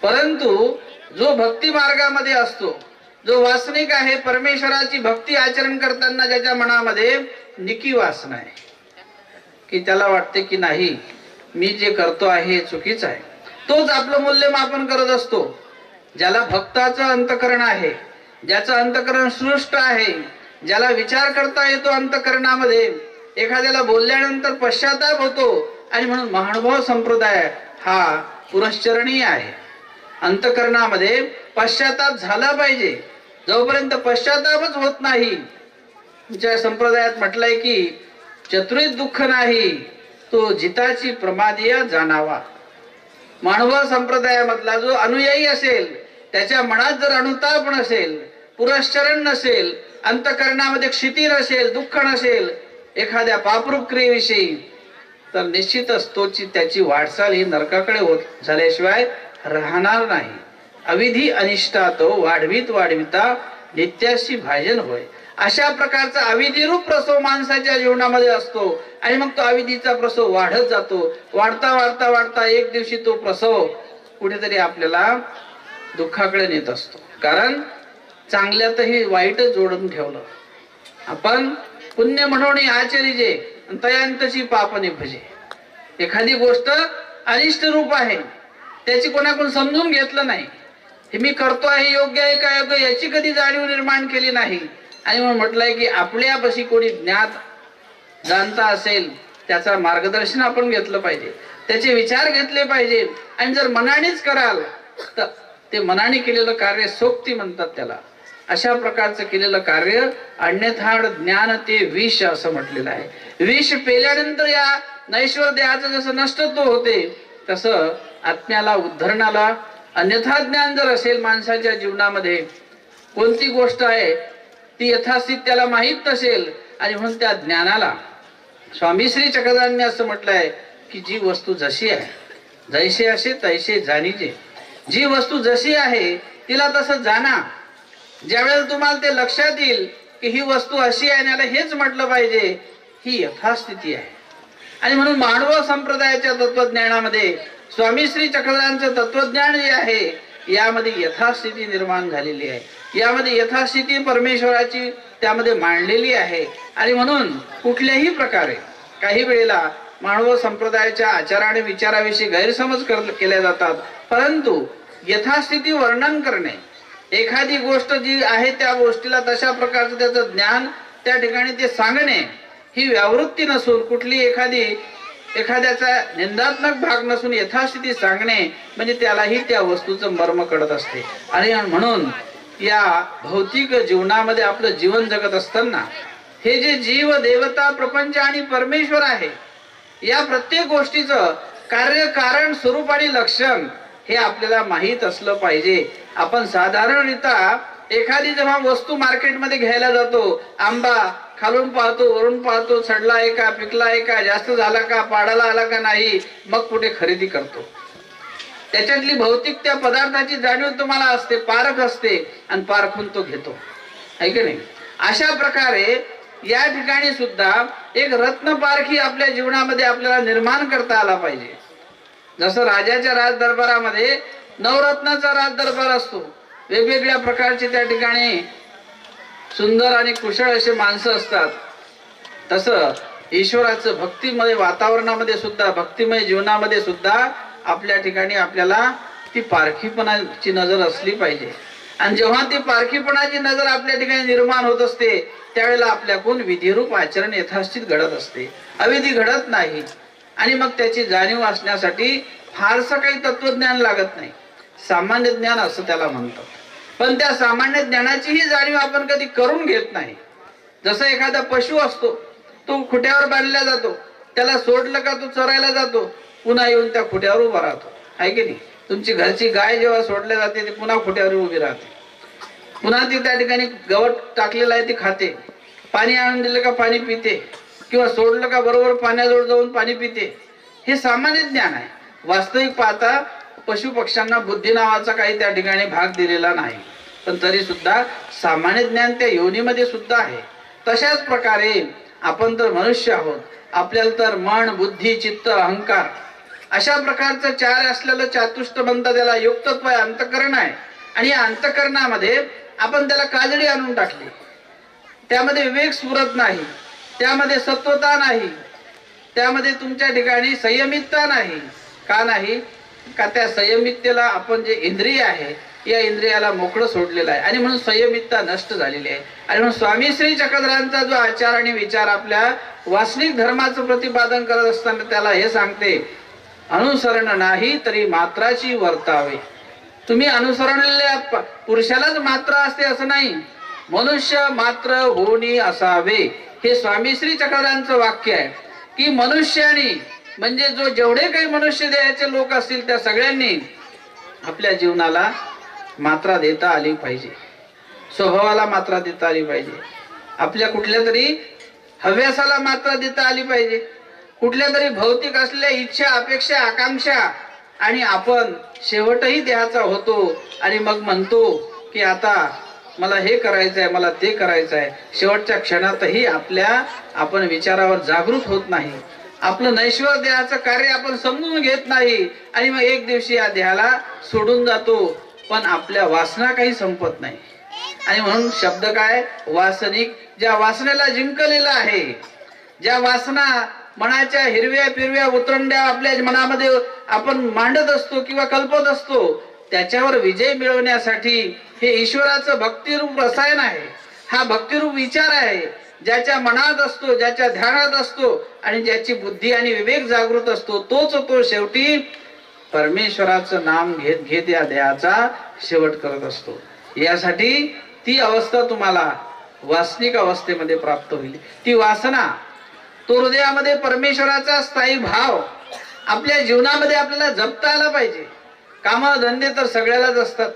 परंतु जो भक्ती मार्गामध्ये असतो, जो वासनिक आहे, परमेश्वराची भक्ती आचरण करताना ज्याच्या मनामध्ये निकी वासना आहे की त्याला वाटते की नाही मी जे करतो आहे हे चुकीचं आहे, तोच आपलं मूल्यमापन करत असतो. ज्याला भक्ताचं अंतकरण आहे, ज्याचं अंतकरण सृष्ट आहे, ज्याला विचार करता येतो अंतकरणामध्ये, एखाद्याला बोलल्यानंतर पश्चाताप होतो. आणि म्हणून महानुभाव संप्रदाय हा पुरश्चरणीय आहे. अंतकरणामध्ये पश्चाताप झाला पाहिजे. जोपर्यंत पश्चातापच होत नाही, तुमच्या संप्रदायात म्हटलंय की चतुरीत दुःख नाही तो जिताची प्रमादिया जाणावा. मानव संप्रदायामधला जो अनुयायी असेल त्याच्या मनात जर अनुताप नसेल, पुरश्चरण नसेल, अंतकरणामध्ये क्षिती नसेल, दुःख नसेल एखाद्या पापरूप क्रियेविषयी, तर निश्चितच त्याची वाटचाल ही नरकाकडे होत झाल्याशिवाय राहणार नाही. अविधी अनिष्टात वाढवीत वाढविता नित्याशी भाजन होय. अशा प्रकारचा अविधिरूप प्रसव माणसाच्या जीवनामध्ये असतो. आणि मग तो अविधीचा प्रसव वाढत जातो. वाढता वाढता वाढता एक दिवशी तो प्रसव कुठेतरी आपल्याला दुःखाकडे नेत असतो. कारण चांगल्यातही वाईट जोडून ठेवलं. आपण पुण्य म्हणून आचरिजे तयांतची पापने भजे. एखादी गोष्ट अनिष्ट रूप आहे, त्याची कोणाकडून समजून घेतलं नाही, हे मी करतो आहे योग्य आहे का योग्य याची कधी जाणीव निर्माण केली नाही. आणि म्हणून म्हटलंय की आपल्यापाशी कोणी ज्ञात जाणता असेल त्याचा मार्गदर्शन आपण घेतलं पाहिजे, त्याचे विचार घेतले पाहिजे. आणि जर मनानेच कराल तर ते मनाने केलेलं कार्य सोक्ती म्हणतात त्याला. अशा प्रकारचं केलेलं कार्य, अन्यथा ज्ञान ते विष असं म्हटलेलं आहे. विष पेल्यानंतर या नैश्वर देहाचं जसं नष्टत्व होते तसं आत्म्याला उद्धरणाला अन्यथा ज्ञान जर असेल माणसाच्या जीवनामध्ये, कोणती गोष्ट आहे ती यथास्थित त्याला माहीत नसेल, आणि म्हणून त्या ज्ञानाला स्वामी श्री चक्रधरांनी असं म्हटलंय की जी वस्तू जशी आहे जैसे असे तैसे जाणीजे. जी वस्तू जशी आहे तिला तसं जाणा. ज्यावेळेला तुम्हाला ते लक्षात येईल की ही वस्तू अशी आहे, याला हेच म्हटलं पाहिजे, ही यथास्थिती आहे. आणि म्हणून मानव संप्रदायाच्या तत्वज्ञानामध्ये स्वामी श्री चक्रधरांचं तत्वज्ञान जे आहे यामध्ये यथास्थिती निर्माण झालेली आहे. यामध्ये यथास्थिती परमेश्वराची त्यामध्ये मांडलेली आहे. आणि म्हणून कुठल्याही प्रकारे काही वेळेला मानव संप्रदायाच्या आचार आणि विचाराविषयी गैरसमज केल्या जातात, परंतु यथास्थिती वर्णन करणे, एखादी गोष्ट जी आहे त्या गोष्टीला तशा प्रकारचं त्याचं ज्ञान त्या ठिकाणी ते सांगणे, ही व्यावृत्ती नसून कुठली एखाद्याचा निंदात्मक भाग नसून यथास्थिती सांगणे म्हणजे त्यालाही त्या वस्तूचं मर्म कळत असते. आणि म्हणून या भौतिक जीवनामध्ये आपलं जीवन जगत असताना हे जे जीव, देवता, प्रपंच आणि परमेश्वर आहे, या प्रत्येक गोष्टीचं कार्य, कारण, स्वरूप आणि लक्षण हे आपल्याला माहीत असलं पाहिजे. आपण साधारणरित्या एखादी जेव्हा वस्तू मार्केटमध्ये घ्यायला जातो, आंबा खालून पाहतो, वरून पाहतो, सडला आहे का, पिकला आहे का, जास्त झाला का, पाडाला आला का नाही, मग कुठे खरेदी करतो. त्याच्यातली भौतिक त्या पदार्थाची जाणीव तुम्हाला असते, पारख असते, आणि पारखून तो घेतो, आहे की नाही. अशा प्रकारे या ठिकाणी सुद्धा एक रत्न पारखी आपल्या जीवनामध्ये आपल्याला निर्माण करता आला पाहिजे. जसं राजाच्या राजदरबारामध्ये नवरत्नाचा राजदरबार असतो, वेगवेगळ्या प्रकारचे त्या ठिकाणी सुंदर आणि कुशळ असे माणसं असतात, तसं ईश्वराचं भक्तिमय वातावरणामध्ये सुद्धा, भक्तिमय जीवनामध्ये सुद्धा आपल्या ठिकाणी आपल्याला ती पारखीपणाची नजर असली पाहिजे. आणि जेव्हा ती पारखीपणाची नजर आपल्या ठिकाणी निर्माण होत असते त्यावेळेला आपल्याकडून विधिरूप आचरण यथास्थित घडत असते, अविधी घडत नाही. आणि मग त्याची जाणीव असण्यासाठी फारसं काही तत्वज्ञान लागत नाही, सामान्य ज्ञान असं त्याला म्हणतात. पण त्या सामान्य ज्ञानाचीही जाणीव आपण कधी करून घेत नाही. जसं एखादा पशु असतो, तो खुट्यावर बांधला जातो, त्याला सोडलं का तो चरायला जातो, पुन्हा येऊन त्या खुट्यावर उभा राहतो, आहे की नाही. तुमची घरची गाय जेव्हा सोडल्या जाते ती पुन्हा खुट्यावर उभी राहते, पुन्हा ती त्या ठिकाणी गवत टाकलेलं आहे ती खाते, पाणी आणून दिलं का पाणी पिते, किंवा सोडलं का बरोबर पाण्याजवळ जाऊन पाणी पिते. हे सामान्य ज्ञान आहे. वास्तविक पाहता पशु पक्ष्यांना बुद्धी नावाचा काही त्या ठिकाणी भाग दिलेला नाही, पण तरी सुद्धा सामान्य ज्ञान त्या योनीमध्ये सुद्धा आहे. तशाच प्रकारे आपण तर मनुष्य आहोत, आपल्याला तर मन, बुद्धी, चित्त, अहंकार अशा प्रकारचं चार असलेलं चातुष्ट म्हणतात त्याला. युक्तत्व आहे, अंतकरण आहे. आणि या अंतकरणामध्ये आपण त्याला काजळी आणून टाकली, त्यामध्ये विवेक स्फुरत नाही, त्यामध्ये सत्वता नाही, त्यामध्ये तुमच्या ठिकाणी संयमितता नाही. का नाही? का त्या संयमिततेला आपण जे इंद्रिय आहे या इंद्रियाला मोकळं सोडलेलं आहे, आणि म्हणून संयमितता नष्ट झालेली आहे. आणि म्हणून स्वामी श्री चक्रधरांचा जो आचार आणि विचार आपल्या वासनिक धर्माचं प्रतिपादन करत असताना त्याला हे सांगते, अनुसरण नाही तरी मात्राची वर्तावे. तुम्ही अनुसरणलेल्या पुरुषालाच मात्रा असते असं नाही, मनुष्य मात्र होणी असावे. हे स्वामी श्री चक्रधरांचं वाक्य आहे की मनुष्याने म्हणजे जेवढे काही मनुष्य देहाचे लोक असतील त्या सगळ्यांनी आपल्या जीवनाला मात्रा देता आली पाहिजे, स्वभावाला मात्रा देता आली पाहिजे, आपल्या कुठल्या तरी हव्यासाला मात्रा देता आली पाहिजे, कुठल्या तरी भौतिक असलेल्या इच्छा, अपेक्षा, आकांक्षा. आणि आपण शेवटही देहाचा होतो आणि मग म्हणतो की आता मला हे करायचं आहे, मला ते करायचं आहे. शेवटच्या क्षणातही आपण विचारावर जागृत होत नाही, आपलं नैश्वर देहाचं कार्य आपण समजून घेत नाही, आणि मग एक दिवशी या देहाला सोडून जातो. पण आपल्या वासना काही संपत नाही. आणि म्हणून शब्द काय? वासनिक. ज्या वासनेला जिंकलेलं आहे, ज्या वासना मनाच्या हिरव्या पिरव्या उतरंड्या आपल्या मनामध्ये आपण मांडत असतो किंवा कल्पत असतो, त्याच्यावर विजय मिळवण्यासाठी हे ईश्वराचं भक्तिरूप रसायन आहे, हा भक्तिरूप विचार आहे. ज्याच्या मनात असतो, ज्याच्या ध्यानात असतो आणि ज्याची बुद्धी आणि विवेक जागृत असतो, तोच तो शेवटी परमेश्वराचं नाम घेत घेत या देहाचा शेवट करत असतो. यासाठी ती अवस्था तुम्हाला वासनिक अवस्थेमध्ये प्राप्त होईल. ती वासना, तो हृदयामध्ये परमेश्वराचा स्थायी भाव आपल्या जीवनामध्ये आपल्याला जपता आला पाहिजे. काम धंदे तर सगळ्यालाच असतात.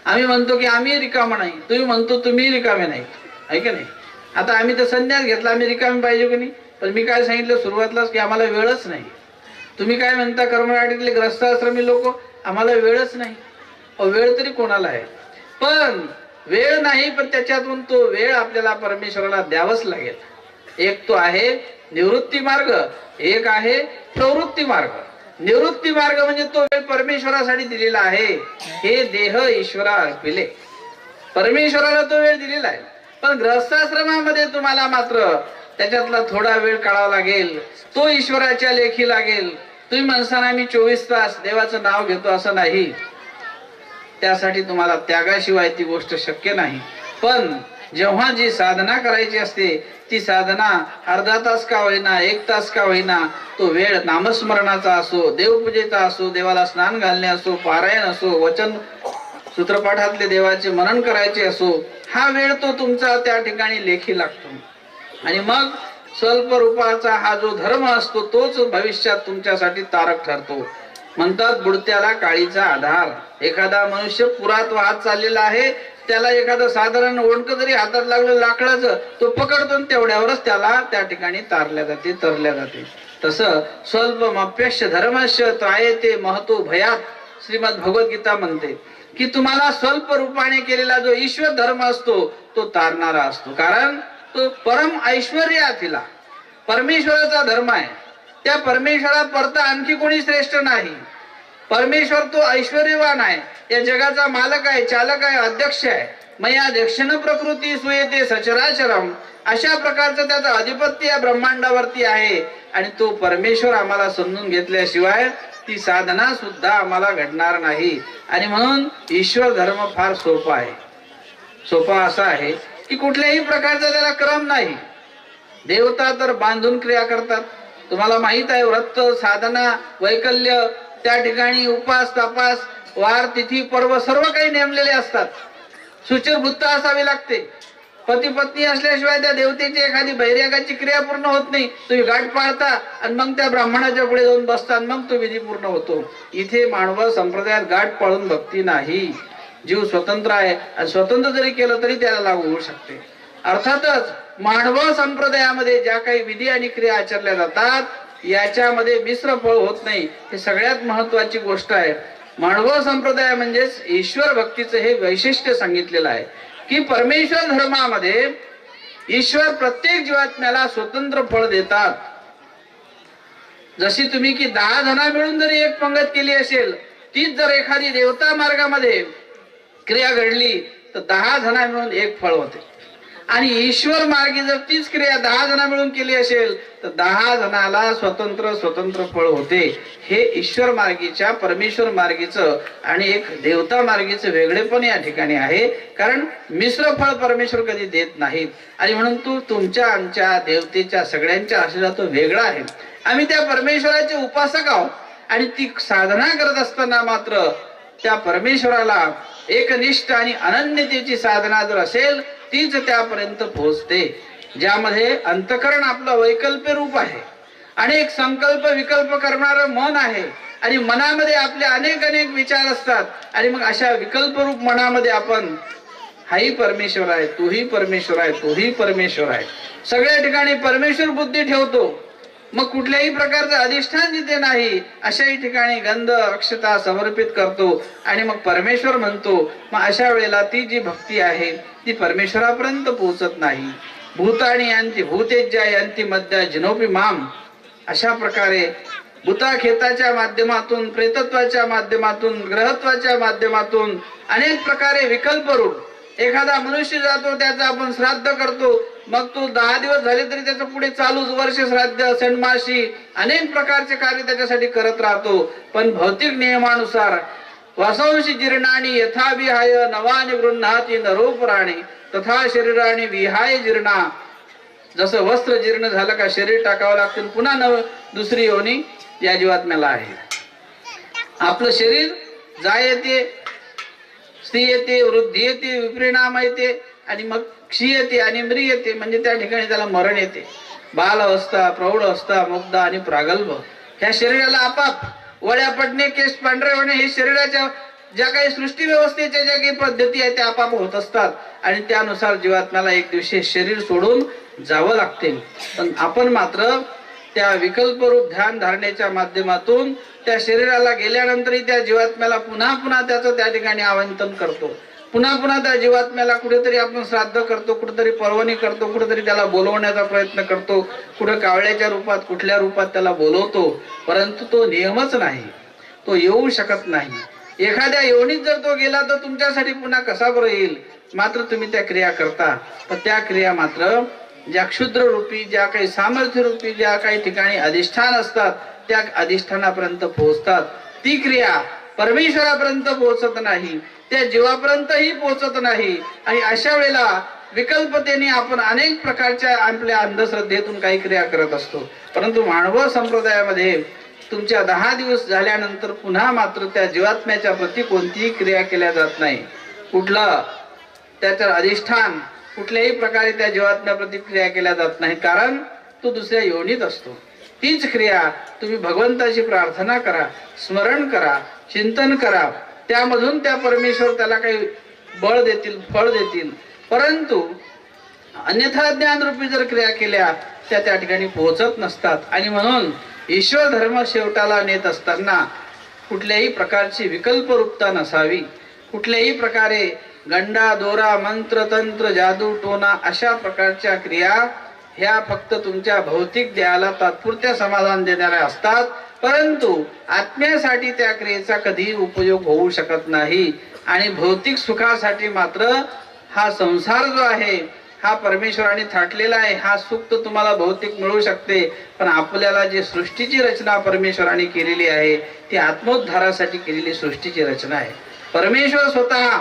आम्ही म्हणतो की आम्ही रिकाम नाही, तुम्ही म्हणतो तुम्ही रिकामे नाही, आहे का नाही? आता आम्ही तर संन्यास घेतला, आम्ही रिकामे पाहिजे की नाही? पण मी काय सांगितलं सुरुवातीलाच की आम्हाला वेळच नाही. तुम्ही काय म्हणता कर्मराटीतले ग्रस्ताश्रमी लोक, आम्हाला वेळच नाही. वेळ तरी कोणाला आहे? पण वेळ नाही, पण त्याच्यातून तो वेळ आपल्याला परमेश्वराला द्यावाच लागेल. एक तो आहे निवृत्ती मार्ग, एक आहे प्रवृत्ती मार्ग. निवृत्ती मार्ग म्हणजे तो वेळ परमेश्वरासाठी दिलेला आहे. हे देह ईश्वरा अर्पिले, परमेश्वराला तो वेळ दिलेला आहे. पण ग्रहस्थाश्रमामध्ये तुम्हाला मात्र त्याच्यातला थोडा वेळ काढावा लागेल, तो ईश्वराच्या लेखी लागेल. तुम्ही म्हणसाना मी 24 तास देवाचं नाव घेतो असं नाही. त्यासाठी तुम्हाला त्यागाशिवाय ती गोष्ट शक्य नाही. पण जेव्हा जी साधना करायची असते, ती साधना अर्धा तास का होईना, 1 तास का होईना, तो वेळ नामस्मरणाचा असो, देवपूजेचा असो, देवाला स्नान घालणे असो, पारायण असो, वचन सूत्रपाठातले देवाचे मनन करायचे असो, हा वेळ तो तुमचा त्या ठिकाणी लेखी लागतो. आणि मग स्वल्प रूपाचा हा जो धर्म असतो तोच भविष्यात तुमच्यासाठी तारक ठरतो. म्हणतात बुडत्याला काळीचा आधार. एखादा मनुष्य पुरात वाहत चाललेला आहे, त्याला एखादं साधारण ओंडकं जरी हातात लागलं लाकडाचं, तो पकडतो, तेवढ्यावरच त्याला त्या ठिकाणी तारल्या जाते, तरल्या जाते. तसं स्वल्पमप्यश्य धर्मस्य त्रायते महतो भयात, श्रीमद भगवद्गीता म्हणते की तुम्हाला स्वल्प रूपाने केलेला जो ईश्वर धर्म असतो तो तारणारा असतो. कारण तो परम ऐश्वर्यातिला परमेश्वराचा धर्म आहे. त्या परमेश्वरा परता आणखी कोणी श्रेष्ठ नाही. परमेश्वर तो ऐश्वर्यवान आहे, या जगाचा मालक आहे, चालक आहे, अध्यक्ष आहे. मया दक्षिण प्रकृती सुयेते सचराचरम, अशा प्रकारचं त्याचं अधिपत्य या ब्रह्मांडावरती आहे. आणि तो परमेश्वर आम्हाला समजून घेतल्याशिवाय ती साधना सुद्धा आम्हाला घडणार नाही. आणि म्हणून ईश्वर धर्म फार सोपा आहे. सोपा असा आहे की कुठल्याही प्रकारचा त्याला क्रम नाही. देवता तर बांधून क्रिया करतात. तुम्हाला माहित आहे, व्रत, साधना, वैकल्य, त्या ठिकाणी उपास, तपास, वार, तिथी, पर्व सर्व काही नेमलेले असतात. सुचिरभूतता असावी लागते. पती पत्नी असल्याशिवाय त्या देवतेची एखादी बहिर्यागाची क्रिया पूर्ण होत नाही. तुम्ही गाठ पाळता आणि मग त्या ब्राह्मणाच्या पुढे जाऊन बसता आणि मग तो विधी पूर्ण होतो. इथे मानव संप्रदायात गाठ पाळून भक्ती नाही. जीव स्वतंत्र आहे आणि स्वतंत्र जरी केलं तरी त्याला लागू होऊ शकते. अर्थातच मानव संप्रदायामध्ये ज्या काही विधी आणि क्रिया आचरल्या जातात याच्यामध्ये मिश्र फळ होत नाही. हे सगळ्यात महत्वाची गोष्ट आहे. मानव संप्रदाय म्हणजेच ईश्वर भक्तीचं हे वैशिष्ट्य सांगितलेलं आहे की परमेश्वर धर्मामध्ये ईश्वर प्रत्येक जीवात्म्याला स्वतंत्र फळ देतात. जशी तुम्ही की 10 जणा मिळून जरी एक पंगत केली असेल, तीच जर एखादी देवता मार्गामध्ये क्रिया घडली तर 10 जणा मिळून एक फळ होते. आणि ईश्वर मार्गी जर तीच क्रिया 10 जणा मिळून केली असेल तर 10 जणाला स्वतंत्र स्वतंत्र फळ होते. हे ईश्वर मार्गीच्या, परमेश्वर मार्गीचं आणि एक देवता मार्गीचं वेगळेपण या ठिकाणी आहे. कारण मिश्र फळ परमेश्वर कधी देत नाहीत. आणि म्हणून तू तुमच्या, आमच्या, देवतेच्या, सगळ्यांच्या असलेला तो वेगळा आहे. आम्ही त्या परमेश्वराचे उपासक आहोत. आणि ती साधना करत असताना मात्र त्या परमेश्वराला एकनिष्ठ आणि अनन्यतेची साधना जर असेल तीच त्यापर्यंत पोहोचते, ज्यामध्ये अंतकरण आपलं वैकल्प्य रूप आहे. अनेक संकल्प विकल्प करणारं मन आहे आणि मनामध्ये आपले अनेक अनेक विचार असतात. आणि मग अशा विकल्प रूप मनामध्ये आपण हाही परमेश्वर आहे, तोही परमेश्वर आहे, तोही परमेश्वर आहे, सगळ्या ठिकाणी परमेश्वर बुद्धी ठेवतो. मग कुठल्याही प्रकारचं अधिष्ठान जिथे नाही अशाही ठिकाणी गंध अक्षता समर्पित करतो आणि मग परमेश्वर म्हणतो. मग अशा वेळेला ती जी भक्ती आहे ती परमेश्वरापर्यंत पोहोचत नाही. भूतानी यांती भूतेज्या यांती मध्य जिनोपी माम, अशा प्रकारे भूताखेताच्या माध्यमातून, प्रेतत्वाच्या माध्यमातून, ग्रहत्वाच्या माध्यमातून अनेक प्रकारे विकल्प रूप एखादा मनुष्य जातो, त्याचं आपण श्राद्ध करतो, मग तो 10 दिवस झाले तरी त्याचं पुढे चालूच, वर्ष श्राद्ध, सणमाशी, अनेक प्रकारचे कार्य त्याच्यासाठी करत राहतो. पण भौतिक नियमानुसार वसंशी जीर्णानी यथाविहाय नवानि गृह्णाति नरो पुराणे, तथा शरीराने विहाय जीर्णा. जसं वस्त्र जीर्ण झालं का शरीर टाकावं लागतं, पुन्हा दुसरी योनी या जीवात्म्याला आहे. आपलं शरीर जाय येते, स्त्री येते, वृद्धी येते, विपरिणाम येते आणि मग क्षी येते आणि मृ येते, म्हणजे त्या ठिकाणी त्याला मरण येते. बाल अवस्था, प्रौढ अवस्था, मुग्ध आणि प्रागल्भ ह्या शरीराला आपाप वळ्या पडणे, केस पांढरे होणे हे शरीराच्या ज्या काही सृष्टी व्यवस्थेच्या ज्या काही पद्धती आहेत त्या आपाप होत असतात आणि त्यानुसार जीवात्म्याला एक दिवशी शरीर सोडून जावं लागते. पण आपण मात्र त्या विकल्परूप ध्यान धारणेच्या माध्यमातून त्या शरीराला गेल्यानंतरही त्या जीवात्म्याला पुन्हा पुन्हा त्याचं त्या ठिकाणी आवाहन करतो. पुन्हा पुन्हा त्या जीवात्म्याला कुठेतरी आपण श्राद्ध करतो, कुठेतरी पर्वणी करतो, कुठेतरी त्याला बोलवण्याचा प्रयत्न करतो, कुठे कावळ्याच्या रूपात कुठल्या रूपात त्याला बोलवतो. परंतु तो नियमच नाही, तो येऊ शकत नाही. एखाद्या योनीत जर तो गेला तर तुमच्यासाठी पुन्हा कसा बरं येईल. मात्र तुम्ही त्या क्रिया करता, पण त्या क्रिया मात्र ज्या क्षुद्र रूपी, ज्या काही सामर्थ्य रूपी, ज्या काही ठिकाणी अधिष्ठान असतात त्या अधिष्ठानापर्यंत पोहोचतात. ती क्रिया परमेश्वरापर्यंत पोहोचत नाही, त्या जीवापर्यंतही पोहोचत नाही. आणि अशा वेळेला विकल्पतेने आपण अनेक प्रकारच्या आपल्या अंधश्रद्धेतून काही क्रिया करत असतो. परंतु मानव संप्रदायामध्ये तुमच्या 10 दिवस झाल्यानंतर पुन्हा मात्र त्या जीवात्म्याच्या प्रती कोणतीही क्रिया केल्या जात नाही. कुठलं त्याचं अधिष्ठान कुठल्याही प्रकारे त्या जीवात्म्याप्रती क्रिया केल्या जात नाही, कारण तो दुसऱ्या योनीत असतो. तीच क्रिया तुम्ही भगवंताची प्रार्थना करा, स्मरण करा, चिंतन करा, त्यामधून त्या परमेश्वर त्याला काही बळ देतील, फळ देतील. परंतु अन्यथा ज्ञान रूपी जर क्रिया केल्या त्या ठिकाणी पोहोचत नसतात. आणि म्हणून ईश्वर धर्म शेवटाला नेत असताना कुठल्याही प्रकारची विकल्प रूपता नसावी. कुठल्याही प्रकारे गंडा, दोरा, मंत्र, तंत्र, जादू, टोना अशा प्रकारच्या क्रिया ह्या फक्त तुमच्या भौतिक देहाला तात्पुरत्या समाधान देणाऱ्या असतात, परंतु आत्म्यासाठी त्या क्रियेचा कधीही उपयोग होऊ शकत नाही. आणि भौतिक सुखासाठी मात्र हा संसार जो आहे हा परमेश्वराने थाटलेला आहे. हा सुख तर तुम्हाला भौतिक मिळू शकते, पण आपल्याला जी सृष्टीची रचना परमेश्वराने केलेली आहे ती आत्मोद्धारासाठी केलेली सृष्टीची रचना आहे. परमेश्वर स्वतः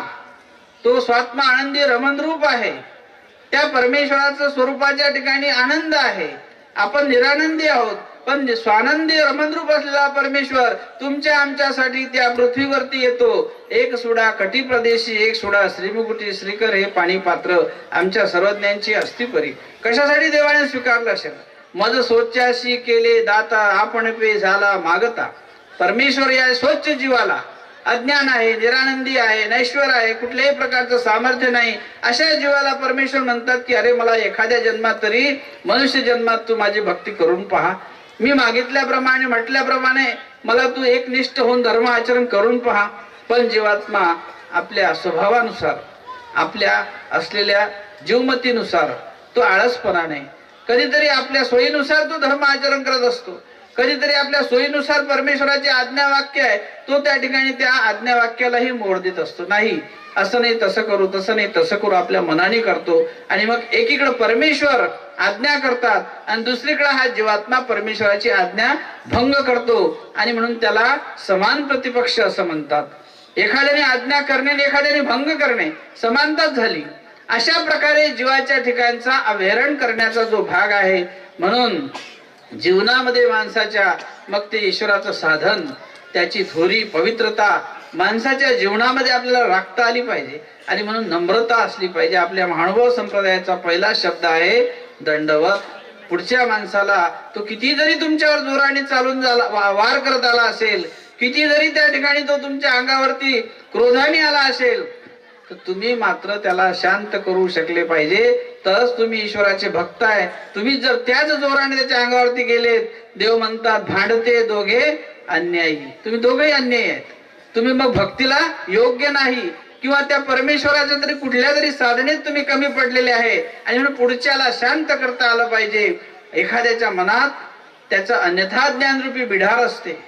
तो स्वात्मा आनंदी रमण रूप आहे. त्या परमेश्वराचं स्वरूपाच्या ठिकाणी आनंद आहे. आपण निरानंदी आहोत, पण स्वानंदी रमणरूप असलेला परमेश्वर तुमच्या आमच्यासाठी त्या पृथ्वीवरती येतो. एक सोडा कटी प्रदेशी, एक सोडा श्रीमुकुटी, श्रीकर हे पाणी पात्र आमच्या सर्वज्ञांची अस्तिपरी. कशासाठी देवाने स्वीकारलं असेल. मज सोच्याशी केले दाता, आपण पे झाला मागता. परमेश्वर या स्वच्छ जीवाला अज्ञान आहे, निरानंदी आहे, नैश्वर आहे, कुठल्याही प्रकारचं सामर्थ्य नाही, अशा जीवाला परमेश्वर म्हणतात की अरे मला एखाद्या जन्मात तरी मनुष्य जन्मात तू माझी भक्ती करून पहा. मी मागितल्याप्रमाणे म्हटल्याप्रमाणे मला तू एकनिष्ठ होऊन धर्म आचरण करून पहा. पण जीवात्मा आपल्या स्वभावानुसार, आपल्या असलेल्या जीवमतीनुसार तो आळसपणाने, कधीतरी आपल्या सोयीनुसार तो धर्म आचरण करत असतो, कधीतरी आपल्या सोयीनुसार परमेश्वराची आज्ञा वाक्य आहे तो त्या ठिकाणी त्या आज्ञा वाक्यालाही मोड देत असतो. नाही असं नाही तसं करू, तसं नाही तसं करू, आपल्या मनाने करतो. आणि मग एकीकडे परमेश्वर आज्ञा करतात आणि दुसरीकडे हा जीवात्मा परमेश्वराची आज्ञा भंग करतो. आणि म्हणून त्याला समान प्रतिपक्ष असं म्हणतात. एखाद्याने आज्ञा करणे आणि एखाद्याने भंग करणे समानताच झाली. अशा प्रकारे जीवाच्या ठिकाणचा अवहेरण करण्याचा जो भाग आहे, म्हणून जीवनामध्ये माणसाच्या मग ते ईश्वराचं साधन, त्याची थोरी पवित्रता माणसाच्या जीवनामध्ये आपल्याला राखता आली पाहिजे. आणि म्हणून नम्रता असली पाहिजे. आपल्या महानुभाव संप्रदायाचा पहिला शब्द आहे दंडवत. पुढच्या माणसाला तो किती जरी तुमच्यावर जोराने चालून वार करत आला असेल, किती जरी त्या ठिकाणी तो तुमच्या अंगावरती क्रोधाने आला असेल, तर तुम्ही मात्र त्याला शांत करू शकले पाहिजे. तरच तुम्ही ईश्वराचे भक्त आहे. तुम्ही जर त्याच जोराने त्याच्या अंगावरती गेलेत, देव म्हणतात भांडते दोघे अन्यायी. तुम्ही दोघेही अन्यायी आहेत. तुम्ही मग भक्तीला योग्य नाही, किंवा त्या परमेश्वराच्या तरी कुठल्या तरी साधनेत तुम्ही कमी पडलेले आहे. आणि म्हणून पुढच्याला शांत करता आलं पाहिजे. एखाद्याच्या मनात त्याचं अन्यथा ज्ञान रूपी बिढार असते,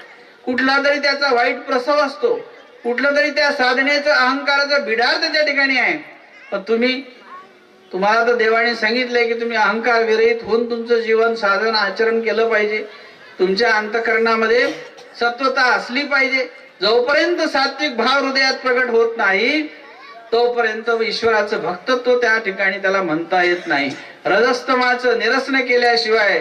कुठला तरी त्याचा वाईट प्रसव असतो, कुठलं तरी त्या साधनेचं अहंकाराचं बिडार त्याच्या ठिकाणी आहे. पण तुम्हाला तर देवाने सांगितलंय की तुम्ही अहंकार विरहित होऊन तुमचं जीवन साधन आचरण केलं पाहिजे. तुमच्या अंतःकरणामध्ये सत्वता असली पाहिजे. जोपर्यंत सात्विक भाव हृदयात प्रगट होत नाही तोपर्यंत ईश्वराचं भक्तत्व त्या ठिकाणी त्याला म्हणता येत नाही. रजस्तमाचं निरसन केल्याशिवाय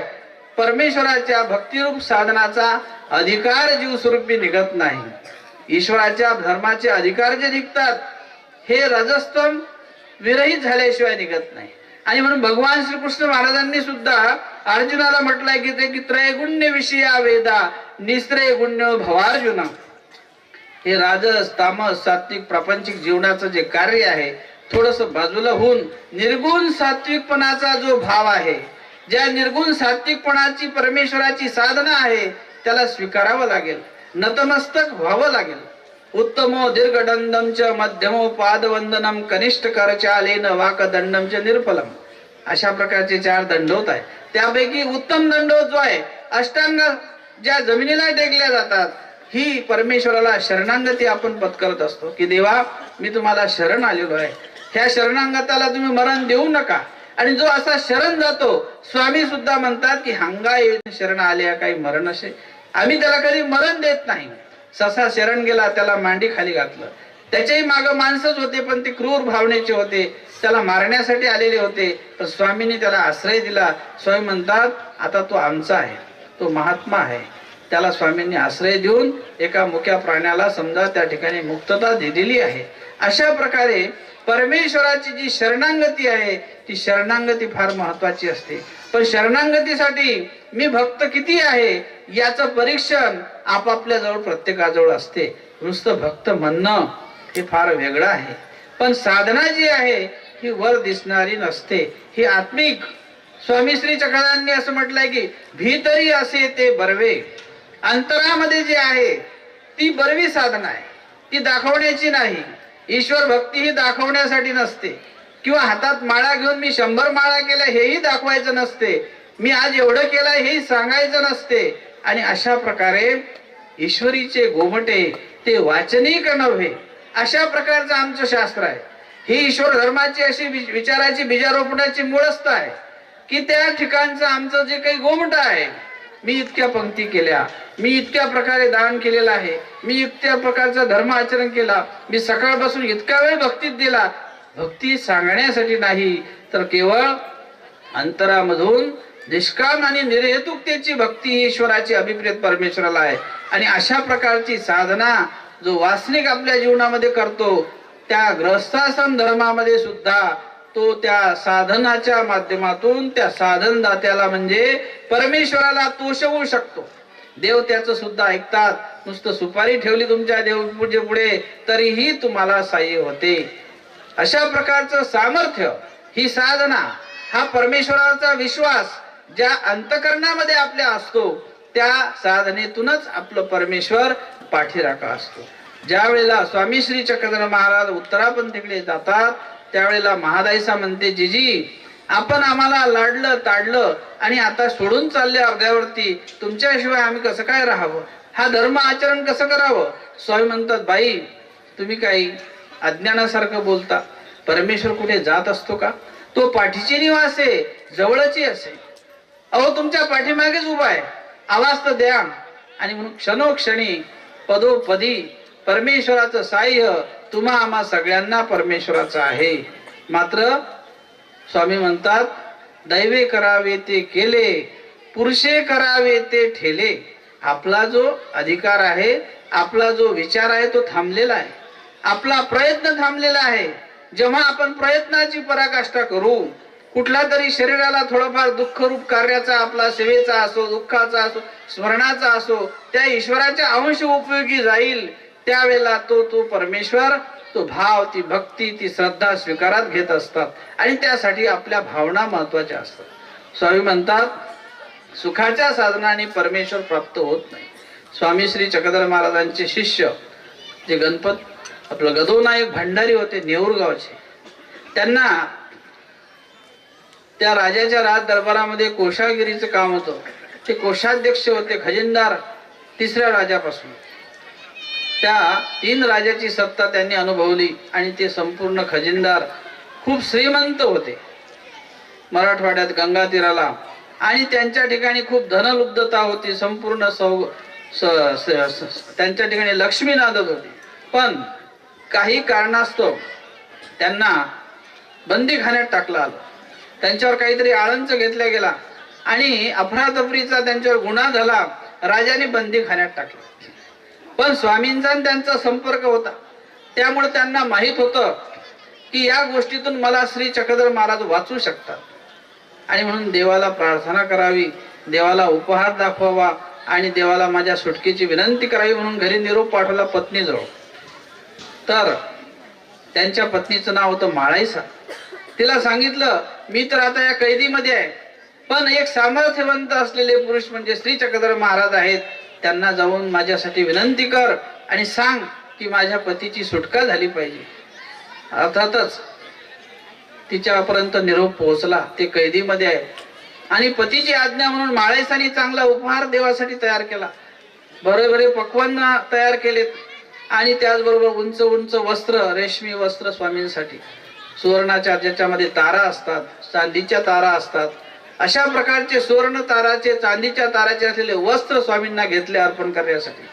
परमेश्वराच्या भक्तिरूप साधनाचा अधिकार जीव स्वरूपी निघत नाही. ईश्वराच्या धर्माचे अधिकार जे निघतात हे रजस्तम विरहित झाल्याशिवाय निघत नाही. आणि म्हणून भगवान श्रीकृष्ण महाराजांनी सुद्धा अर्जुनाला म्हटलंय की त्रैगुण्य विषया वेदा निस्त्रैगुण्य भवार्जुन. हे राजस तामस सात्विक प्रापंचिक जीवनाचं जे कार्य आहे थोडस बाजूला होऊन निर्गुण सात्विकपणाचा जो भाव आहे, ज्या निर्गुण सात्विकपणाची परमेश्वराची साधना आहे त्याला स्वीकारावं लागेल, नतमस्तक व्हावं लागेल. उत्तमो दीर्घदंडम च मध्यमो पादवंदनम कनिष्ठ करचालेन वाकदंडम च निर्फलम. अशा प्रकारचे 4 दंडोत आहे. त्यापैकी उत्तम दंडोत जो आहे अष्टांग ज्या जमिनीला टेकल्या जातात ही परमेश्वराला शरणागती आपण पत्करत असतो की देवा मी तुम्हाला शरण आलेलो आहे. ह्या शरणागताला तुम्ही मरण देऊ नका. आणि जो असा शरण जातो स्वामी सुद्धा म्हणतात की हंगा येऊन शरण आले काही मरण असे. आम्ही त्याला कधी मरण देत नाही. ससा शरण गेला त्याला मांडी खाली घातलं. त्याच्याही माग माणसंच होते पण ते क्रूर भावनेचे होते, त्याला मारण्यासाठी आलेले होते. पण स्वामींनी त्याला आश्रय दिला. स्वामी म्हणतात आता तो आमचा आहे, तो महात्मा आहे. त्याला स्वामींनी आश्रय देऊन एका मुक्या प्राण्याला समजा त्या ठिकाणी मुक्तता दिलेली आहे. अशा प्रकारे परमेश्वराची जी शरणागती आहे ती शरणागती फार महत्वाची असते. पण शरणागतीसाठी मी भक्त किती आहे याचं परीक्षण आपापल्या जवळ प्रत्येकाजवळ असते. नुसतं भक्त म्हणणं हे फार वेगळं आहे. पण साधना जी आहे ही वर दिसणारी नसते, ही आत्मिक. स्वामी श्री चक्रधांनी असं म्हटलंय की भीतरी असे ते बर्वे. अंतरामध्ये जे आहे ती बरवी साधना आहे, ती दाखवण्याची नाही. ईश्वर भक्ती ही दाखवण्यासाठी नसते किंवा हातात माळा घेऊन मी 100 माळा केल्या हेही दाखवायचं नसते, मी आज एवढं केलंय हेही सांगायचं नसते. आणि अशा प्रकारे ईश्वरीचे गोमटे ते वाचनिक नव्हे अशा प्रकारचं आमचं शास्त्र आहे. ही ईश्वर धर्माची अशी विचाराची बीजारोपणाची मूळस्थ आहे की त्या ठिकाणचं आमचं जे काही गोमट आहे, मी इतक्या पंक्ती केल्या, मी इतक्या प्रकारे दान केलेलं आहे, मी इतक्या प्रकारचा धर्म आचरण केला, मी सकाळपासून इतका वेळ भक्तीत दिला. भक्ती सांगण्यासाठी नाही तर केवळ अंतरामधून निष्काम आणि निर्हेतुकतेची भक्ती ईश्वराची अभिप्रेत परमेश्वराला आहे. आणि अशा प्रकारची साधना जो वासनिक आपल्या जीवनामध्ये करतो त्या गृहस्थाश्रम धर्मामध्ये सुद्धा तो त्या साधनाच्या माध्यमातून त्या साधन दात्याला म्हणजे परमेश्वराला तोषवू शकतो. देव त्याचं सुद्धा ऐकतात. नुसतं सुपारी ठेवली तुमच्या देवपूजे पुढे तरीही तुम्हाला सहाय्य होते. अशा प्रकारचं सामर्थ्य ही साधना, हा परमेश्वराचा विश्वास ज्या अंतकरणामध्ये आपल्या असतो त्या साधनेतूनच आपलं परमेश्वर पाठीराखा असतो. ज्या वेळेला स्वामी श्री चक्रधर महाराज उत्तरापंथीकडे जातात त्यावेळेला महादायसा म्हणते जीजी आपण आम्हाला लाडलं ताडलं आणि आता सोडून चालले अर्ध्यावरती, तुमच्याशिवाय आम्ही कसं काय राहावं, हा धर्म आचरण कसं करावं. स्वामी म्हणतात बाई तुम्ही काही अज्ञानासारखं बोलता. परमेश्वर कुठे जात असतो का? तो पाठीची निवास आहे, जवळची असे. अहो तुमच्या पाठीमागेच उभा आहे, आवाज तर द्या. आणि म्हणून क्षणोक्षणी पदोपदी परमेश्वराचं साह्य तुम्हा आम्हा सगळ्यांना परमेश्वराचं आहे. मात्र स्वामी म्हणतात दैवे करावे ते केले, पुरुषे करावे ते ठेले. आपला जो अधिकार आहे, आपला जो विचार आहे तो थांबलेला आहे, आपला प्रयत्न थांबलेला आहे. जेव्हा आपण प्रयत्नाची पराकाष्ठा करू, कुठला तरी शरीराला थोडंफार दुःखरूप कार्याचा आपला सेवेचा असो, दुःखाचा असो, स्मरणाचा असो, त्या ईश्वराच्या अंश उपयोगी जाईल. त्यावेळेला तो परमेश्वर तो भाव, ती भक्ती, ती श्रद्धा स्वीकारात घेत असतात. आणि त्यासाठी आपल्या भावना महत्वाच्या असतात. स्वामी म्हणतात सुखाच्या साधनाने परमेश्वर प्राप्त होत नाही. स्वामी श्री चक्रधर महाराजांचे शिष्य जे गणपत आपलं गदोनायक भंडारी होते नेऊर गावचे, त्यांना त्या राजाच्या राज दरबारामध्ये कोषागिरीचं काम होतं. ते कोषाध्यक्ष होते, खजिनदार 3ऱ्या राजापासून. त्या 3 राजाची सत्ता त्यांनी अनुभवली आणि ते संपूर्ण खजिनदार खूप श्रीमंत होते मराठवाड्यात गंगा तीराला. आणि त्यांच्या ठिकाणी खूप धनलुब्धता होती, संपूर्ण त्यांच्या ठिकाणी लक्ष्मी नांदत होती. पण काही कारणास्तव त्यांना बंदीखान्यात टाकलं आलं. त्यांच्यावर काहीतरी आळंच घेतला गेला आणि अफरातफरीचा त्यांच्यावर गुन्हा झाला. राजाने बंदीखान्यात टाकलं. पण स्वामींचा आणि त्यांचा संपर्क होता, त्यामुळे त्यांना माहित होतं की या गोष्टीतून मला श्री चक्रधर महाराज वाचू शकतात. आणि म्हणून देवाला प्रार्थना करावी, देवाला उपहार दाखवावा आणि देवाला माझ्या सुटकेची विनंती करावी म्हणून घरी निरोप पाठवला पत्नीजवळ. तर त्यांच्या पत्नीचं नाव होतं माळाईसा. तिला सांगितलं, मी तर आता या कैदीमध्ये आहे, पण एक सामर्थ्यवंत असलेले पुरुष म्हणजे श्री चक्रधर महाराज आहेत, त्यांना जाऊन माझ्यासाठी विनंती कर आणि सांग की माझ्या पतीची सुटका झाली पाहिजे. अर्थातच तिच्यापर्यंत निरोप पोहोचला. ते कैदीमध्ये आहे आणि पतीची आज्ञा म्हणून माळेसानी चांगला उपहार देवासाठी तयार केला. बरे पक्वान्न तयार केलेत आणि त्याचबरोबर उंच उंच वस्त्र, रेशमी वस्त्र स्वामींसाठी. सुवर्णाच्या ज्याच्यामध्ये तारा असतात, चांदीच्या तारा असतात, अशा प्रकारचे सुवर्ण ताराचे, चांदीच्या ताराचे असलेले वस्त्र स्वामींना घेतले अर्पण करण्यासाठी.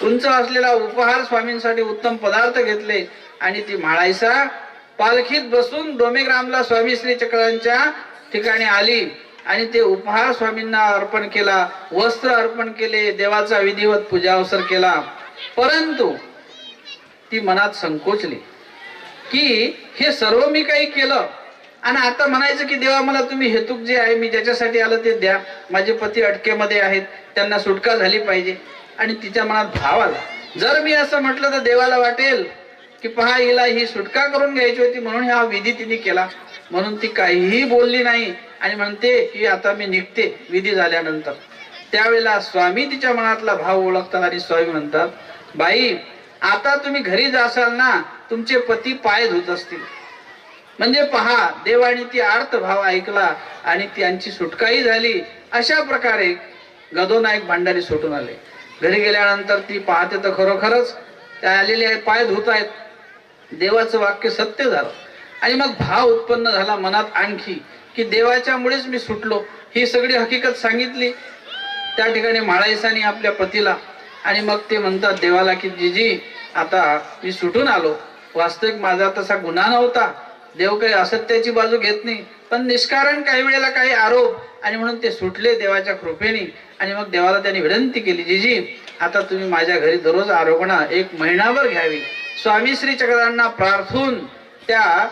उंच असलेला उपहार स्वामींसाठी, उत्तम पदार्थ घेतले आणि ती माळाईसा पालखीत बसून डोमेग्रामला स्वामी श्री चक्रांच्या ठिकाणी आली आणि ते उपहार स्वामींना अर्पण केला, वस्त्र अर्पण केले, देवाचा विधिवत पूजा अवसर केला. परंतु ती मनात संकोचली की हे सर्व मी काही केलं आणि आता म्हणायचं की देवा मला तुम्ही हेतुक जे आहे, मी ज्याच्यासाठी आलं ते द्या. माझे पती अटकेमध्ये आहेत, त्यांना सुटका झाली पाहिजे. आणि तिच्या मनात भाव आला, जर मी असं म्हटलं तर देवाला वाटेल की पहा हिला ही सुटका करून घ्यायची होती म्हणून हा विधी तिने केला. म्हणून ती काहीही बोलली नाही आणि म्हणते की आता मी निघते विधी झाल्यानंतर. त्यावेळेला स्वामी तिच्या मनातला भाव ओळखतात आणि स्वामी म्हणतात, बाई आता तुम्ही घरी जासाल ना, तुमचे पती पाय धुत असतील. म्हणजे पहा, देवाने ती आर्त भाव ऐकला आणि त्यांची सुटकाही झाली. अशा प्रकारे गदोनायक भांडारी सुटून आले. घरी गेल्यानंतर ती पाहते तर खरोखरच त्या आलेले आहेत, पाय धुत आहेत. देवाचं वाक्य सत्य झालं आणि मग भाव उत्पन्न झाला मनात आणखी की देवाच्या मुळेच मी सुटलो. ही सगळी हकीकत सांगितली त्या ठिकाणी माळाईसानी आपल्या पतीला. आणि मग ते म्हणतात देवाला की जीजी आता मी सुटून आलो, वास्तविक माझा तसा गुन्हा नव्हता, देव काही असत्याची बाजू घेत नाही, पण निष्कारण काही वेळेला काही आरोप आणि म्हणून ते सुटले देवाच्या कृपेने. आणि मग देवाला त्यांनी विनंती केली, जीजी आता तुम्ही माझ्या घरी दररोज आरोग्य 1 महिनाभर घ्यावी. स्वामी श्री चक्रधारांना प्रार्थून त्या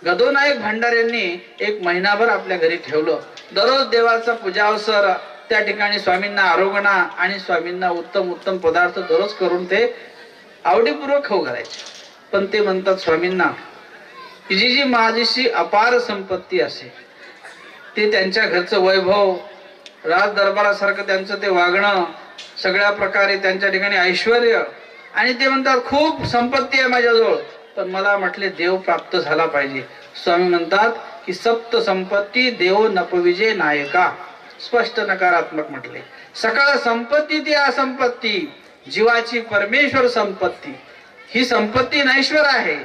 गदोनायक भांडाऱ्यांनी 1 महिनाभर आपल्या घरी ठेवलं. दररोज देवाचा पूजा अवसर त्या ठिकाणी स्वामींना आरोगणा आणि स्वामींना उत्तम उत्तम पदार्थ दररोज करून ते आवडीपूर्वक खाऊ घालायचे. पण ते म्हणतात स्वामींना की जी माझीशी अपार संपत्ती असे, ते त्यांच्या घरचं वैभव, राज दरबारासारखं त्यांचं ते वागणं, सगळ्या प्रकारे त्यांच्या ठिकाणी ऐश्वर्य, आणि ते म्हणतात खूप संपत्ती आहे माझ्याजवळ, पण मला म्हटले देव प्राप्त झाला पाहिजे. स्वामी म्हणतात की सप्त संपत्ती देव नपविजय नायका, स्पष्ट नकारात्मक म्हटले. सकाळ संपत्ती ती असंपत्ती, जीवाची परमेश्वर संपत्ती. ही संपत्ती नैश्वर आहे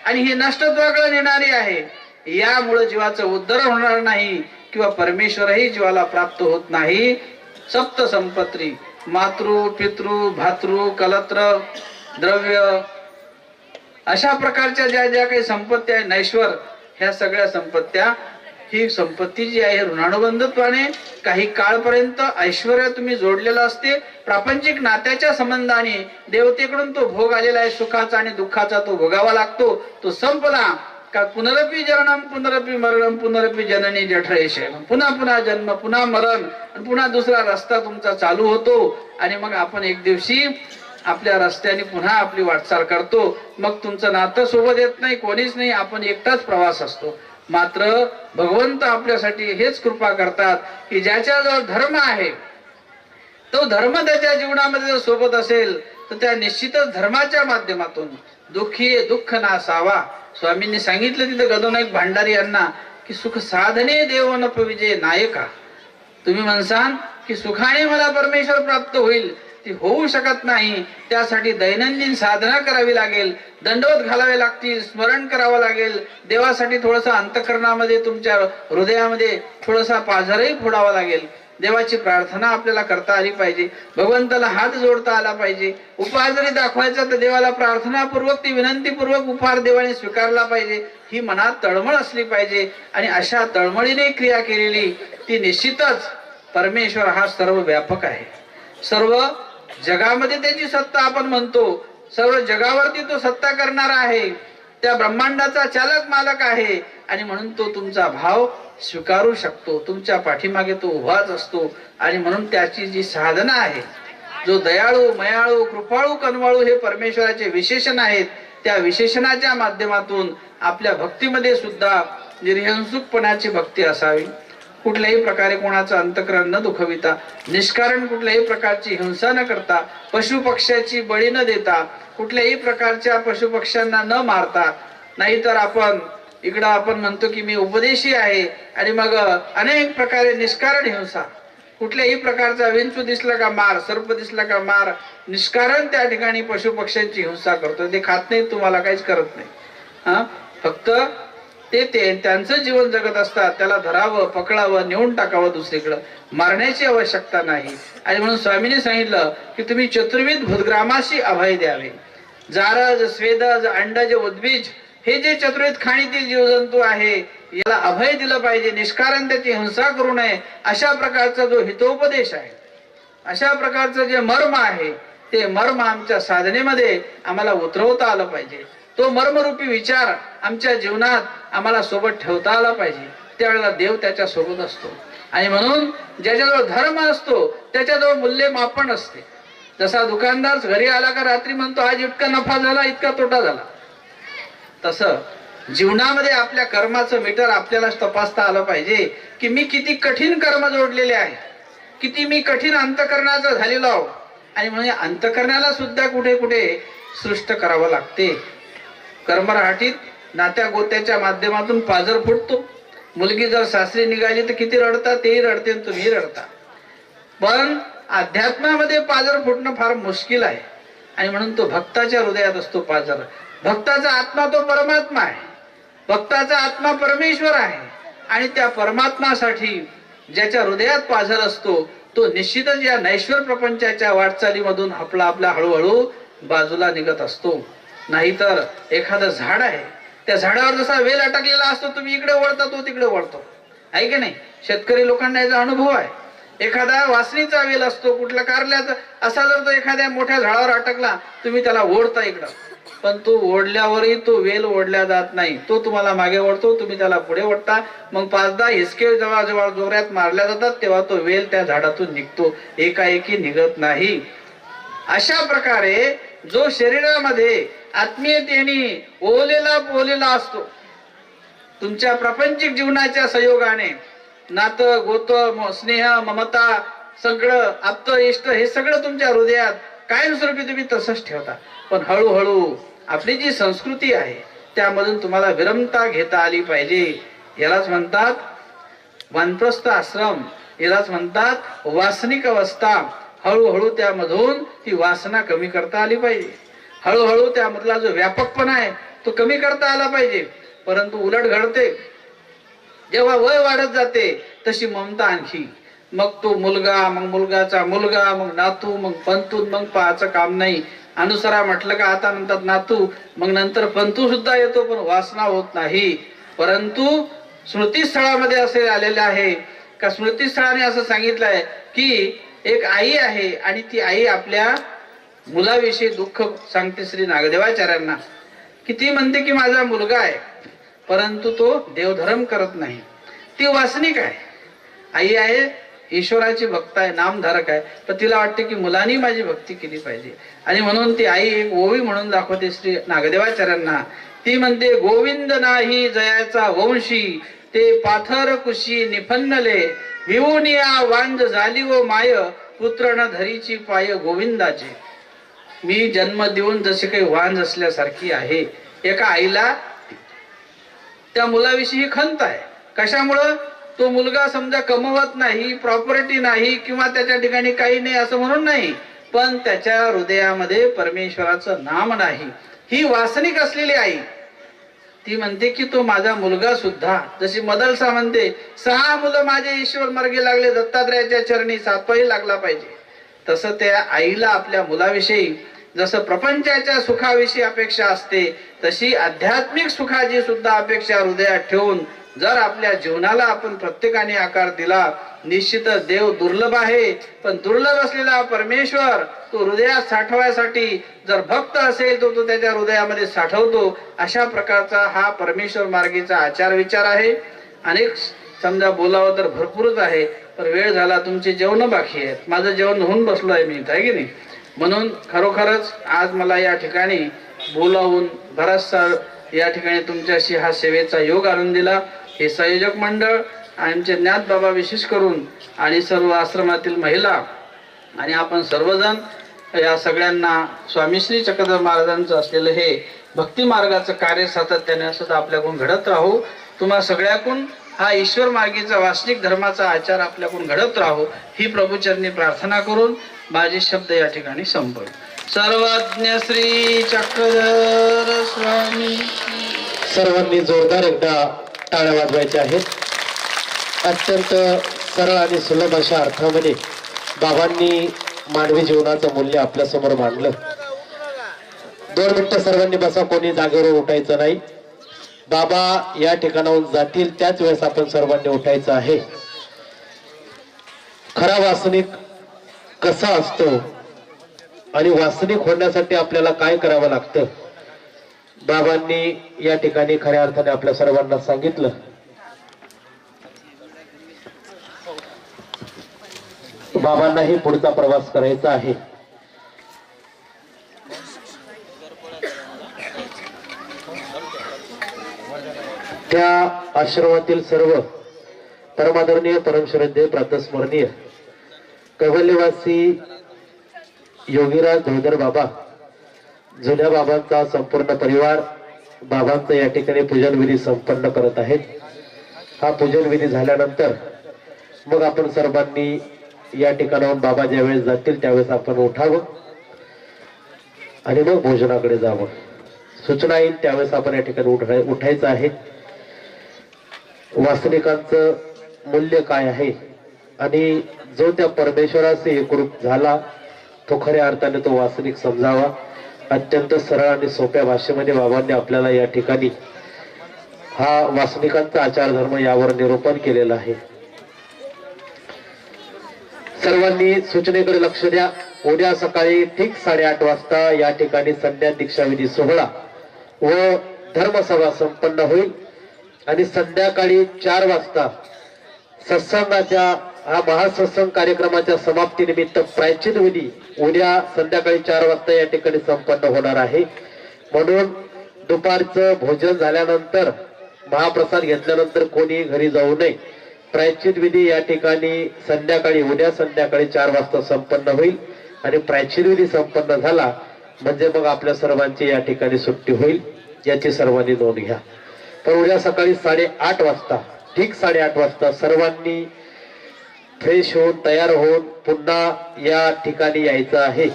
आणि ही नष्टत्वाकडे नेणारी आहे. यामुळे जीवाचं उद्धरण होणार नाही किंवा परमेश्वरही जीवाला प्राप्त होत नाही. सप्त संपत्ती मातृ पितृ भातृ कलत्र द्रव्य, अशा प्रकारच्या ज्या ज्या काही संपत्ती आहे नैश्वर, ह्या सगळ्या संपत्त्या, ही संपत्ती जी आहे ऋणानुबंधत्वाने काही काळपर्यंत ऐश्वर्य तुम्ही जोडलेलं असते. प्रापंचिक नात्याच्या संबंधाने देवतेकडून तो भोग आलेला आहे, सुखाचा आणि दुःखाचा तो भोगावा लागतो. तो संपला का पुनरपी जननम पुनरपी मरणम पुनरपी जननी जठरेश, पुन्हा पुन्हा जन्म, पुन्हा मरण, पुन्हा दुसरा रस्ता तुमचा चालू होतो. आणि मग आपण एक दिवशी आपल्या रस्त्याने पुन्हा आपली वाटचाल करतो. मग तुमचं नातं सोबत येत नाही, कोणीच नाही, आपण एकटाच प्रवास असतो. मात्र भगवंत आपल्यासाठी हेच कृपा करतात की ज्याच्याजवळ धर्म आहे, तो धर्म त्याच्या जीवनामध्ये जर सोबत असेल तर त्या निश्चितच धर्माच्या माध्यमातून दुःखी दुःख नासावा. स्वामींनी सांगितलं तिथे गदोनायक भांडारी यांना की सुख साधने देव नपविजय नायका. तुम्ही म्हणसान की सुखाने मला परमेश्वर प्राप्त होईल, ती होऊ शकत नाही. त्यासाठी दैनंदिन साधना करावी लागेल, दंडवत घालावे लागतील, स्मरण करावं लागेल, देवासाठी थोडंसं अंतःकरणामध्ये तुमच्या हृदयामध्ये थोडासा पाझरही फोडावा लागेल. देवाची प्रार्थना आपल्याला करता आली पाहिजे, भगवंताला हात जोडता आला पाहिजे. उपहार जरी दाखवायचा तर देवाला प्रार्थनापूर्वक, ती विनंतीपूर्वक उपहार देवाने स्वीकारला पाहिजे. ही मनात तळमळ असली पाहिजे आणि अशा तळमळीने क्रिया केलेली ती निश्चितच परमेश्वर हा सर्व व्यापक आहे. सर्व जगामध्ये त्याची सत्ता आपण म्हणतो, सर्व जगावरती तो सत्ता करणारा आहे, त्या ब्रह्मांडाचा चालक मालक आहे आणि म्हणून तो तुमचा भाव स्वीकारू शकतो, तुमच्या पाठीमागे तो उभाच असतो. आणि म्हणून त्याची जी साधना आहे, जो दयाळू, मयाळू, कृपाळू, कनवाळू हे परमेश्वराचे विशेषण आहेत, त्या विशेषणाच्या माध्यमातून आपल्या भक्तीमध्ये सुद्धा निर्हिंसुकपणाची भक्ती असावी. कुठल्याही प्रकारे कोणाचं अंतःकरण न दुखविता, निष्कारण कुठल्याही प्रकारची हिंसा न करता, पशु पक्ष्याची बळी न देता, कुठल्याही प्रकारच्या पशु पक्ष्यांना न मारता. नाहीतर आपण म्हणतो की मी उपदेशी आहे आणि मग अनेक प्रकारे निष्कारण हिंसा, कुठल्याही प्रकारचा विंचू दिसला का मार, सर्प दिसला का मार, निष्कारण त्या ठिकाणी पशु पक्ष्यांची हिंसा करतो. ते खात नाही, तुम्हाला काहीच करत नाही. फक्त ते त्यांचं जीवन जगत असतात, त्याला धरावं, पकडावं, नेऊन टाकावं दुसरीकडं, मारण्याची आवश्यकता नाही. आणि म्हणून स्वामींनी सांगितलं की तुम्ही चतुर्विध भूतग्रामाशी अभय द्यावे. जारज, स्वेदज, अंडज, उद्बीज हे जे चतुर्विध खाणीतील जीवजंतू आहे याला अभय दिलं पाहिजे, निष्कारण त्याची हिंसा करू नये. अशा प्रकारचा जो हितोपदेश आहे, अशा प्रकारचं जे मर्म आहे, ते मर्म आमच्या साधनेमध्ये आम्हाला उतरवता आलं पाहिजे. तो मर्मरूपी विचार आमच्या जीवनात आम्हाला सोबत ठेवता आला पाहिजे. त्यावेळेला देव त्याच्या सोबत असतो. आणि म्हणून ज्याच्याजवळ धर्म असतो त्याच्याजवळ मूल्यमापन असते. जसा दुकानदार घरी आला का रात्री म्हणतो आज इतका नफा झाला, इतका तोटा झाला, तसं जीवनामध्ये आपल्या कर्माचं मीटर आपल्याला तपासता आलं पाहिजे की मी किती कठीण कर्म जोडलेले आहे, किती मी कठीण अंतःकरणाचं झालेलो आहो. आणि म्हणजे अंतःकरणाला सुद्धा कुठे कुठे सृष्ट करावं लागते. कर्मराहाटीत नात्या गोत्याच्या माध्यमातून पाजर फुटतो. मुलगी जर सासरी निघाली तर किती रडता, तेही रडते, तुम्ही रडता. पण अध्यात्मामध्ये पाजर फुटणं फार मुश्किल आहे. आणि म्हणून तो भक्ताच्या हृदयात असतो पाजर. भक्ताचा आत्मा तो परमात्मा आहे, भक्ताचा आत्मा परमेश्वर आहे. आणि त्या परमात्मासाठी ज्याच्या हृदयात पाझर असतो तो निश्चितच या नैश्वर प्रपंचाच्या वाटचालीमधून आपला हळूहळू बाजूला निघत असतो. नाहीतर एखादं झाड आहे, त्या झाडावर जसा वेल अटकलेला असतो, तुम्ही इकडे वळता तो तिकडे वळतो, आहे की नाही? शेतकरी लोकांना याचा अनुभव आहे. एखादा वासनीचा वेल असतो, कुठला कारल्याचा, असा जर तो एखाद्या मोठ्या झाडावर अटकला, तुम्ही त्याला ओढता इकडं, पण तो ओढल्यावरही तो वेल ओढल्या जात नाही, तो तुम्हाला मागे ओढतो, तुम्ही त्याला पुढे ओढता. मग 5-10 हिसके जेव्हा जेव्हा जोरात मारल्या जातात तेव्हा तो वेल त्या झाडातून निघतो, एकाएकी निघत नाही. अशा प्रकारे जो शरीरामध्ये आत्मीयतेने ओलेला पोलेला असतो, तुमच्या प्रापंचिक जीवनाच्या संयोगाने नातं गोत, स्नेह, ममता, सगळं आप्त इष्ट हे सगळं तुमच्या हृदयात कायमस्वरूपी तुम्ही तसंच ठेवता. पण हळूहळू आपली जी संस्कृती आहे त्यामधून तुम्हाला विरमता घेता आली पाहिजे. यालाच म्हणतात वानप्रस्थ आश्रम, यालाच म्हणतात वासनिक अवस्था. हळूहळू त्यामधून ती वासना कमी करता आली पाहिजे. हळूहळू त्यामधला जो व्यापकपणा आहे तो कमी करता आला पाहिजे. परंतु उलट घडते, जेव्हा वय वाढत जाते तशी ममता आणखी, मग तो मुलगा, मग मुलगाचा मुलगा, मग नातू, मग पंतू, मग पाहायचं काम नाही. अनुसरा म्हटलं का आता नंतर नातू, मग नंतर पंतू सुद्धा येतो, पण वासना होत नाही. परंतु स्मृतीस्थळामध्ये असे आलेले आहे का, स्मृतीस्थळाने असं सांगितलंय की एक आई आहे आणि ती आई आपल्या मुलाविषयी दुःख सांगते श्री नागदेवाचार्यांना. किती म्हणते की माझा मुलगा आहे, परंतु तो देवधर्म करत नाही, ती वासनिक आहे. आई आहे, ईश्वराची भक्त आहे, नामधारक आहे, पण तिला वाटते की मुलांनी माझी भक्ती केली पाहिजे. आणि म्हणून ती आई एक ओवी म्हणून दाखवते श्री नागदेवाचार्यांना. ती म्हणते गोविंद नाही जयाचा वंशी, ते पाथर कुशी निफन्नले, विवुनिया वांज झाली व माय, पुत्र न धरीची पाय गोविंदाचे. मी जन्म देऊन जसे काही वांज असल्यासारखी आहे. एका आईला त्या मुलाविषयी खंत आहे. कशामुळं? तो मुलगा समजा कमवत नाही, प्रॉपर्टी नाही, किंवा त्याच्या ठिकाणी काही नाही असं म्हणून नाही, पण त्याच्या हृदयामध्ये परमेश्वराचं नाम नाही. ही वासनिक असलेली आई ती म्हणते की तो माझा मुलगा सुद्धा, जशी मदलसा म्हणते 6 मुलं माझे ईश्वर मार्गी लागले, दत्तात्रयाच्या चरणी 7वाही लागला पाहिजे. तसं त्या आईला आपल्या मुलाविषयी जसं प्रपंचाच्या सुखाविषयी अपेक्षा असते, तशी आध्यात्मिक सुखाची सुद्धा अपेक्षा हृदयात ठेवून जर आपल्या जीवनाला आपण प्रत्येकाने आकार दिला, निश्चितच देव दुर्लभ आहे, पण दुर्लभ असलेला परमेश्वर तो हृदयात साठवायसाठी जर भक्त असेल तो त्याच्या हृदयामध्ये साठवतो. अशा प्रकारचा हा परमेश्वर मार्गीचा आचार विचार आहे. अनेक समजा बोलावं तर भरपूरच आहे, पण वेळ झाला, तुमचे जेवण बाकी आहेत, माझं जेवण होऊन बसलो आहे मी इथं, आहे की नाही. म्हणून खरोखरच आज मला या ठिकाणी बोलावून बराचसा या ठिकाणी तुमच्याशी हा सेवेचा योग आणून दिला. हे संयोजक मंडळ, आमचे ज्ञात बाबा विशेष करून, आणि सर्व आश्रमातील महिला आणि आपण सर्वजण या सगळ्यांना स्वामी श्री चक्रधर महाराजांचं असलेलं हे भक्ती मार्गाचं कार्य सातत्याने सुद्धा आपल्याकडून घडत राहू. तुम्हा सगळ्याकडून हा ईश्वर मार्गीचा वास्तविक धर्माचा आचार आपल्याकडून घडत राहू ही प्रभूचरणी प्रार्थना करून माझे शब्द या ठिकाणी संपवतो. सर्वज्ञ श्री चक्रधर स्वामी. सर्वांनी जोरदार एकदा टाळ्या वाजवायच्या आहेत. अत्यंत सरळ आणि सुलभ अशा अर्थामध्ये बाबांनी मानवी जीवनाचं मूल्य आपल्यासमोर मांडलं. 2 मिनिटं सर्वांनी बसा, कोणी जागेवर उठायचं नाही. बाबा या ठिकाणाहून जातील त्याच वेळेस आपण सर्वांनी उठायचं आहे. खरा वासनिक कसा असतो आणि वासनिक होण्यासाठी आपल्याला काय करावं लागतं, बाबांनी या ठिकाणी खऱ्या अर्थाने आपल्या सर्वांना सांगितलं. बाबांनाही पुढचा प्रवास करायचा आहे. त्या आश्रमातील सर्व परमादरणीय परमश्रद्धेय प्रातस्मरणीय कैवल्यवासी योगीराज धोदर बाबा, जुन्या बाबांचा संपूर्ण परिवार बाबांचं या ठिकाणी पूजन विधी संपन्न करत आहेत. हा पूजन विधी झाल्यानंतर मग आपण सर्वांनी या ठिकाणाहून बाबा ज्यावेळेस जातील त्यावेळेस आपण उठावं आणि मग भोजनाकडे जावं. सूचना येईल त्यावेळेस आपण या ठिकाणी उठायचं आहे. वासनिकांचं मूल्य काय आहे आणि जो त्या परमेश्वराशी एकरूप झाला तो खऱ्या अर्थाने तो वासनिक समजावा. अत्यंत सरळ आणि सोप्या भाषेमध्ये बाबांनी आपल्याला या ठिकाणी हा वासनिकांचा आचार धर्म यावर निरूपण केलेला आहे. सर्वांनी सूचनेकडे लक्ष द्या. उद्या सकाळी ठीक 8:30 वाजता या ठिकाणी संध्या दीक्षाविधी सोहळा व धर्मसभा संपन्न होईल आणि संध्याकाळी 4 वाजता सत्संगाच्या हा महासत्संग कार्यक्रमाच्या समाप्तीनिमित्त प्रायश्चित विधी उद्या संध्याकाळी 4 वाजता या ठिकाणी संपन्न होणार आहे. म्हणून दुपारचं भोजन झाल्यानंतर महाप्रसाद घेतल्यानंतर कोणी घरी जाऊ नये. प्रायश्चित विधी या ठिकाणी उद्या संध्याकाळी 4 वाजता संपन्न होईल आणि प्रायश्चित विधी संपन्न झाला म्हणजे मग आपल्या सर्वांची या ठिकाणी सुट्टी होईल, याची सर्वांनी नोंद घ्या. पण उद्या सकाळी 8:30 वाजता ठीक 8:30 वाजता सर्वांनी फ्रेश होऊन तयार होऊन पुन्हा या ठिकाणी यायचं आहे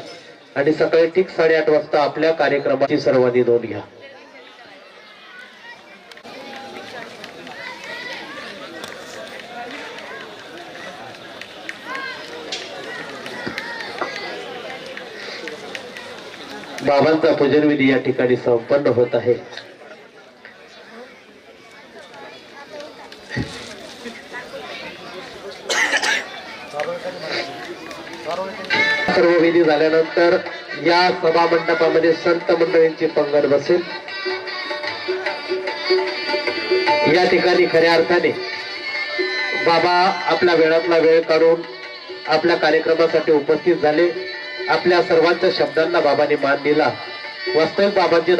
आणि सकाळी ठीक 8:30 वाजता आपल्या कार्यक्रमाची सर्वांनी नोंद घ्या. बाबांचा पूजन विधी या ठिकाणी संपन्न होत आहे. सर्व विधी झाल्यानंतर या सभा मंडपामध्ये संत मंडळींची पंगत बसेल. या ठिकाणी खऱ्या अर्थाने बाबा आपल्या वेळातला वेळ काढून आपल्या कार्यक्रमासाठी उपस्थित झाले. आपल्या सर्वांच्या शब्दांना बाबांनी मान दिला. वास्तविक बाबांची